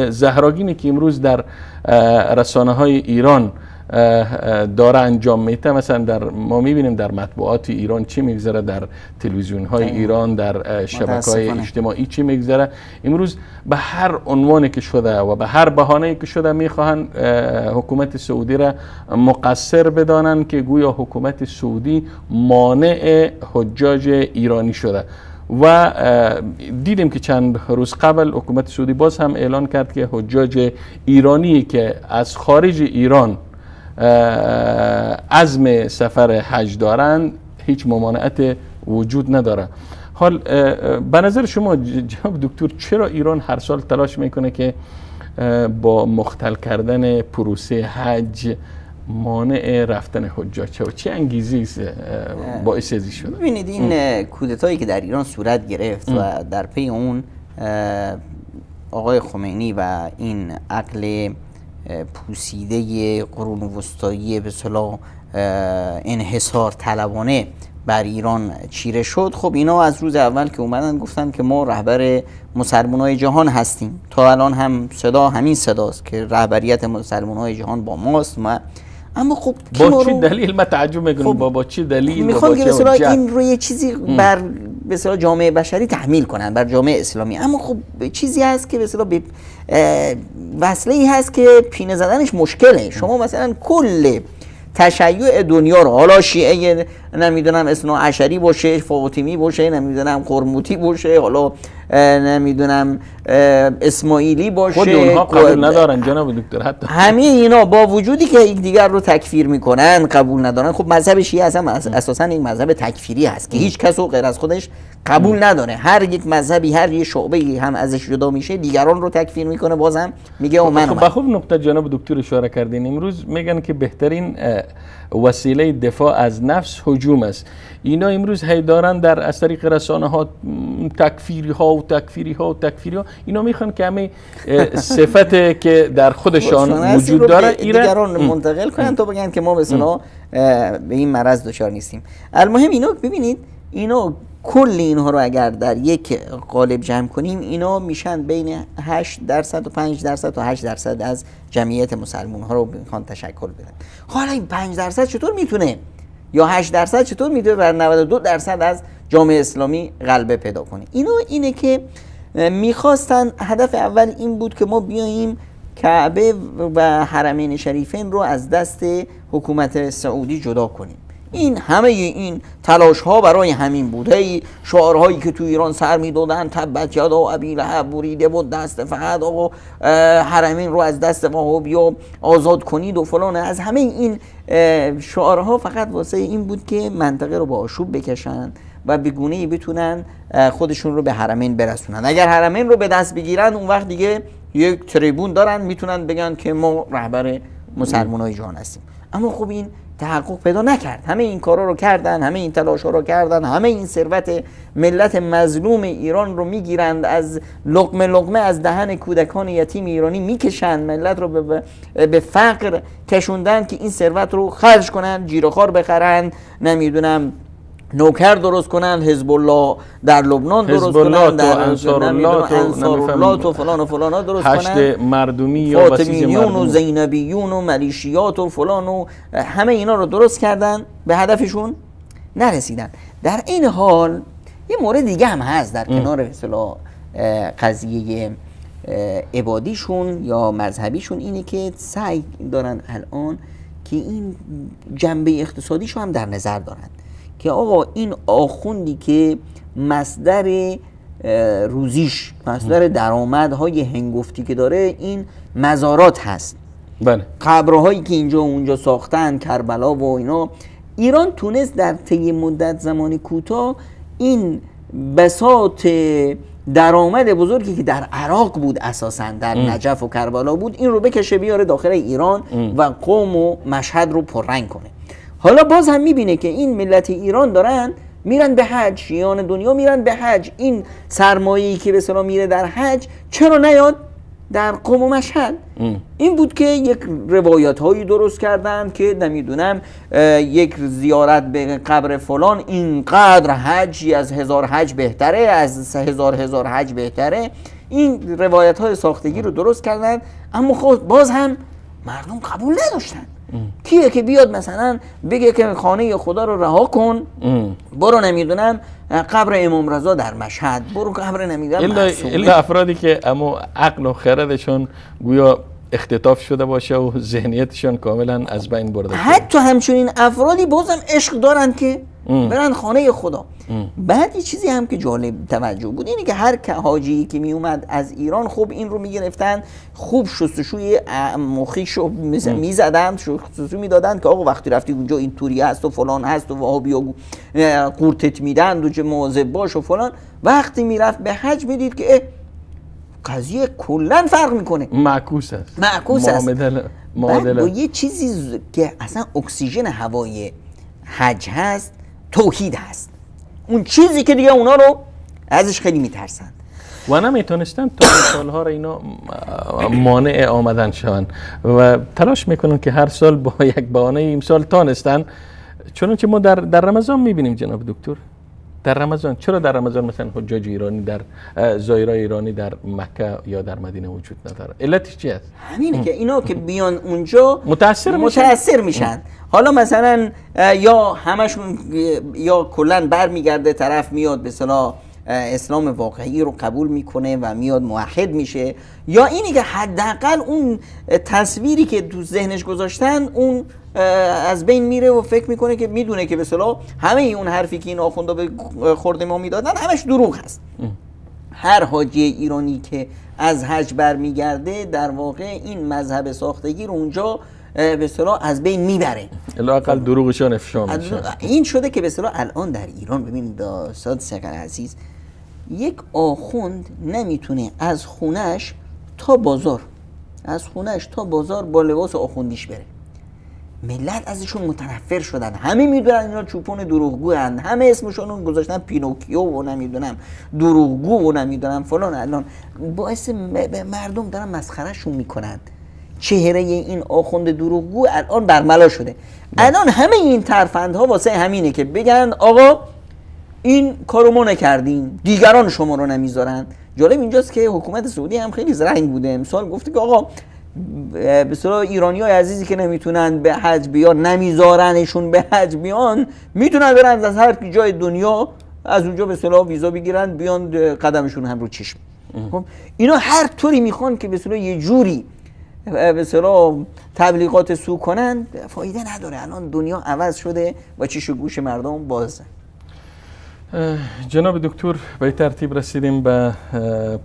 زهراگینی که امروز در رسانه‌های ایران داره انجام میده، مثلا ما میبینیم در مطبوعات ایران چی میگذره، در تلویزیون‌های ایران، در شبکه‌های اجتماعی چی میگذره، امروز به هر عنوانی که شده و به هر بهانه‌ای که شده میخواهند حکومت سعودی را مقصر بدانند که گویا حکومت سعودی مانع حجاج ایرانی شده. و دیدیم که چند روز قبل حکومت سعودی باز هم اعلان کرد که حجاج ایرانی که از خارج ایران عزم سفر حج دارند هیچ ممانعت وجود نداره. حال به نظر شما جناب دکتر چرا ایران هر سال تلاش میکنه که با مختل کردن پروسه حج مانع رفتن حجاج شد؟ چه انگیزی باعث ازی شده؟ ببینید این کودتایی که در ایران صورت گرفت و در پی اون آقای خمینی و این عقل پوسیده قرون وسطایی به اصطلاح انحصار طلبانه بر ایران چیره شد، خب اینا از روز اول که اومدن گفتن که ما رهبر مسلمان‌های جهان هستیم. تا الان هم همین صداست که رهبریت مسلمان‌های جهان با ماست. اما خب با چی دلیل؟ من تعجب میکنم با چی دلیل میخوان که مثلا این رو یه چیزی بر مثلا جامعه بشری تحمیل کنن، بر جامعه اسلامی. اما خب چیزی هست که مثلا وصله‌ای هست که پینه زدنش مشکله. شما مثلا کل تشیع دنیا رو، حالا شیعه نمیدونم اثنا عشری باشه، فاطمی باشه، نمیدونم قرموطی باشه، حالا نمیدونم اسماعیلی باشه، خود اونها قبول ندارن جناب دکتر. حتی همه اینا با وجودی که یکدیگر رو تکفیر میکنن قبول ندارن. خب مذهب شیعه اساسا این مذهب تکفیری هست که هیچ کس رو غیر از خودش قبول نداره. هر یک مذهبی هر یک شعبه‌ای هم ازش جدا میشه دیگران رو تکفیر میکنه، بازم میگه او من به خوب نقطه جناب دکتر اشاره کردین. امروز میگن که بهترین وسیله دفاع از نفس هجوم است. اینا امروز هی دارن در از طریق رسانه ها تکفیری ها و تکفیری ها و تکفیری ها، اینا میخوان که همه صفت که در خودشان وجود داره دیگران منتقل کنن تا بگن که ما مثلا به این مرض دچار نیستیم. المهم اینا ببینید، اینا کل اینها رو اگر در یک قالب جمع کنیم اینا میشن بین 8% و 5% تا 8% از جمعیت مسلمان ها رو میخوان تشکل بدن. حالا این 5% چطور میتونه یا 8% چطور میتونه بر 92% از جامعه اسلامی غلبه پیدا کنه؟ اینه که میخواستن، هدف اول این بود که ما بیاییم کعبه و حرمین شریفین رو از دست حکومت سعودی جدا کنیم. این همه این تلاش ها برای همین بود. شعارهایی که تو ایران سر میدادن تبت یدا ابی لهب بریده بود دست فقط آقا حرمین رو از دست وهابیا آزاد کنید و فلان، از همه این شعارها فقط واسه این بود که منطقه رو با آشوب بکشن و به گونه‌ای بتونن خودشون رو به حرمین برسونن. اگر حرمین رو به دست بگیرن اون وقت دیگه یک تریبون دارن، میتونن بگن که ما رهبر مسلمانای جهان هستیم. اما خب این تحقق پیدا نکرد. همه این کارا رو کردن، همه این تلاش ها رو کردن، همه این ثروت ملت مظلوم ایران رو میگیرند، از لقمه لقمه از دهن کودکان یتیم ایرانی میکشند، ملت رو به فقر کشوندن که این ثروت رو خرج کنن، جیره‌خوار بخرن، نمیدونم نوکر درست کنن، حزب الله در لبنان درست کنن، در انصار الله و فلان و فلان ها درست هشت کنن، مردمی یا فاطمیون و زینبیون و ملیشیات و فلان و همه اینا رو درست کردن، به هدفشون نرسیدن. در این حال یه مورد دیگه هم هست در کنار اصطلاح قضیه عبادیشون یا مذهبیشون، اینه که سعی دارن الان که این جنبه اقتصادیشو هم در نظر دارن که آقا این آخوندی که مصدر روزیش، مصدر درآمدهای هنگفتی که داره این مزارات هست. بله. قبرهایی که اینجا و اونجا ساختن، کربلا و اینا، ایران تونست در طی مدت زمانی کوتاه این بساط درآمد بزرگی که در عراق بود، اساساً در نجف و کربلا بود، این رو بکشه بیاره داخل ایران و قم و مشهد رو پررنگ کنه. حالا باز هم میبینه که این ملت ایران دارن میرن به حج، شیعان دنیا میرن به حج، این سرمایه‌ای که به صلاح میره در حج چرا نیاد در قم و مشهد؟ این بود که یک روایت هایی درست کردن که نمیدونم یک زیارت به قبر فلان اینقدر حجی از 1000 حج بهتره، از 1000 حج بهتره. این روایت های ساختگی رو درست کردن، اما خب باز هم مردم قبول نداشتن. کیه که بیاد مثلا بگه که خانه خدا رو رها کن، برو نمیدونم قبر امام رضا در مشهد، برو قبر نمیدونم الا افرادی که اما عقل و خردشون گویا اختطاف شده باشه و ذهنیتشون کاملا از بین برده. حتی همچنین افرادی بازم عشق دارن که برن خانه خدا. بعد یه چیزی هم که جالب توجه بود اینه که هر حاجی که می اومد از ایران، خب این رو میگرفتن خوب شستشوی مخیشو میزدن، شستشو میدادن که آقا وقتی رفتی اونجا این توری هست و فلان هست و وهابیا قورتت میدن و چه مواظب باش و فلان. وقتی میرفت به حج میدید که قضیه کلا فرق میکنه، معکوس است. بعد با یه چیزی که اصلا اکسیژن هوای حج هست، توحید هست، اون چیزی که دیگه اونا رو ازش خیلی میترسن و نمیتونستن تا سالها را اینا مانع آمدن شون و تلاش میکنن که هر سال با یک بهانه امسال تانستن. چنانچه ما در رمضان میبینیم جناب دکتر، در رمضان چرا در رمضان مثلا حجاج ایرانی در زائرای ایرانی در مکه یا در مدینه وجود نداره؟ علتش چی است؟ همینه که اینا که بیان اونجا متاثر میشن. حالا مثلا یا همشون یا کلا برمیگرده طرف میاد به اصطلاح اسلام واقعی رو قبول میکنه و میاد موحد میشه، یا اینی که حداقل اون تصویری که تو ذهنش گذاشتن اون از بین میره و فکر میکنه که میدونه که به اصطلاح همه اون حرفی که این آخوندا به خورد ما میدادن همش دروغ هست. هر حاجی ایرانی که از حج برمیگرده در واقع این مذهب ساختگی رو اونجا به اصطلاح از بین میبره. الاقل دروغشان افشا میشه. این شده که به اصطلاح الان در ایران ببینید استاد سقر عزیز، یک آخوند نمیتونه از خونش تا بازار با لباس آخوندیش بره. ملت ازشون متنفر شدن، همه میدونن اینا چوپون دروغگو هستند، همه اسمشون گذاشتن پینوکیو و نمیدونم دروغگو و نمیدونم فلان. الان باعث مردم دارن مسخرهشون میکنن. چهره این آخوند دروغگو الان برملا شده. الان همه این ترفندها واسه همینه که بگن آقا این کارو ما نکردیم، دیگران شما رو نمیذارن. جالب اینجاست که حکومت سعودی هم خیلی زرنگ بوده، امسال گفته که آقا به اصطلاح ایرانیای عزیزی که نمیتونن به حج بیان، نمیذارنشون به حج بیان، میتونن برن از هر جای دنیا از اونجا به اصطلاح ویزا بگیرن بیان قدمشون هم رو چشم. خب اینا هر طوری میخوان که به اصطلاح یه جوری به اصطلاح تبلیغات سو کنن، فایده نداره. الان دنیا عوض شده و چش و گوش مردم بازه. جناب دکتر به این ترتیب رسیدیم به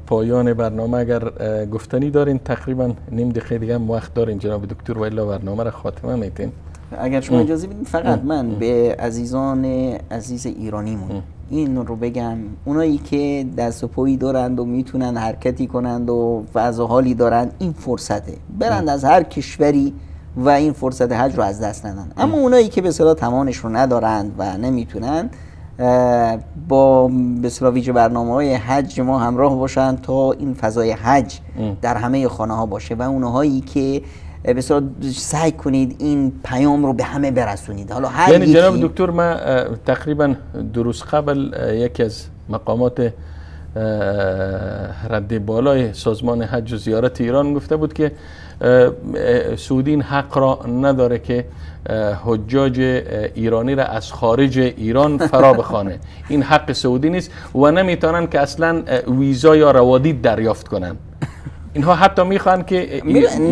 پایان برنامه. اگر گفتنی دارین تقریبا نیم دقیقه دیگه هم وقت دارین جناب دکتر، و الا برنامه را خاتمه میتین. اگر شما اجازه بدین فقط من به عزیزان عزیز ایرانیمون این رو بگم، اونایی که دست و پایی دارند و میتونن حرکتی کنند و وضع حالی دارند، این فرصته برند از هر کشوری و این فرصت حج رو از دست ندن. اما اونایی که به اصطلاح توانش رو ندارند و نمیتونن، با به اصطلاح ویژه برنامه‌های حج ما همراه باشن تا این فضای حج در همه خانه ها باشه، و اونهایی که به اصطلاح سعی کنید این پیام رو به همه برسونید. حالا هر یعنی جناب دکتر، ما تقریبا 2 روز قبل یکی از مقامات رد بالای سازمان حج و زیارت ایران گفته بود که سعودی این حق را نداره که حجاج ایرانی را از خارج ایران فرا بخوانه. این حق سعودی نیست و نمیتونن که اصلا ویزا یا روادید دریافت کنن. اینها حتی میخوان که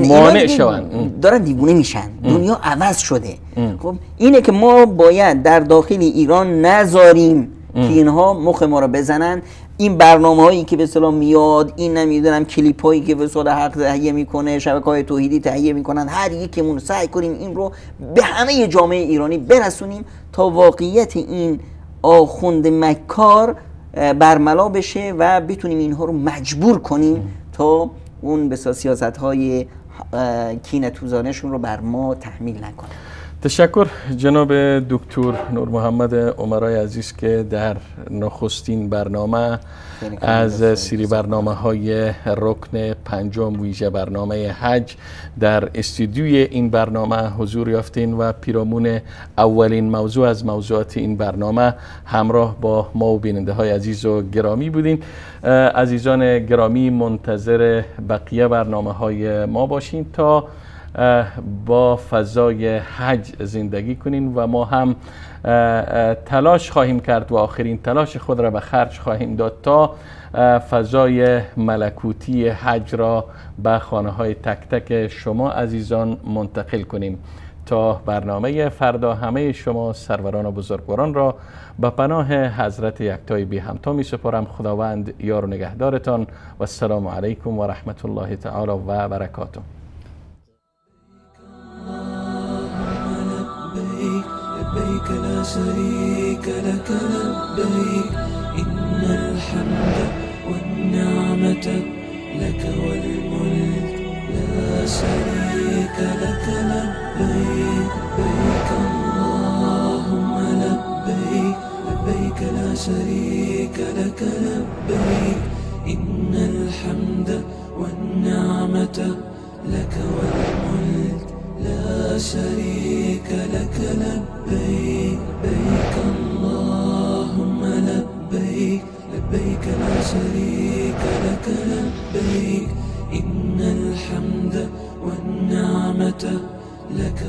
مانع شون، دارن دیوونه میشن. دنیا عوض شده. خب اینه که ما باید در داخل ایران نذاریم که اینها مخ ما رو بزنن. این برنامه هایی که به اصطلاح میاد، این نمیدونم کلیپ هایی که به اصطلاح حق تهیه میکنه، شبکه‌های توحیدی تهیه میکنن، هر یکیمون سعی کنیم این رو به همه جامعه ایرانی برسونیم تا واقعیت این آخوند مکار برملا بشه و بتونیم اینها رو مجبور کنیم تا اون به سیاست های کینه‌توزانه‌شون رو بر ما تحمیل نکنه. تشکر جناب دکتر نور محمد عمرای عزیز که در نخستین برنامه از سری برنامه های رکن 5 ویژه برنامه حج در استودیوی این برنامه حضور یافتین و پیرامون اولین موضوع از موضوعات این برنامه همراه با ما و بیننده های عزیز و گرامی بودین. عزیزان گرامی، منتظر بقیه برنامه های ما باشین تا با فضای حج زندگی کنین و ما هم تلاش خواهیم کرد و آخرین تلاش خود را به خرج خواهیم داد تا فضای ملکوتی حج را به خانه های تک تک شما عزیزان منتقل کنیم. تا برنامه فردا همه شما سروران و بزرگواران را به پناه حضرت یکتای بی همتا می سپارم. خداوند یار و نگهدارتان و السلام علیکم و رحمت الله تعالی و برکاته. لبيك لا شريك لك لبيك إن الحمد والنعمة لك والملك لا شريك لك لبيك لبيك اللهم لبيك لبيك لا شريك لك لبيك إن الحمد والنعمة لك والملك لا شريك لك لبيك لبيك اللهم لبيك لبيك لا شريك لك لبيك إن الحمد والنعمة لك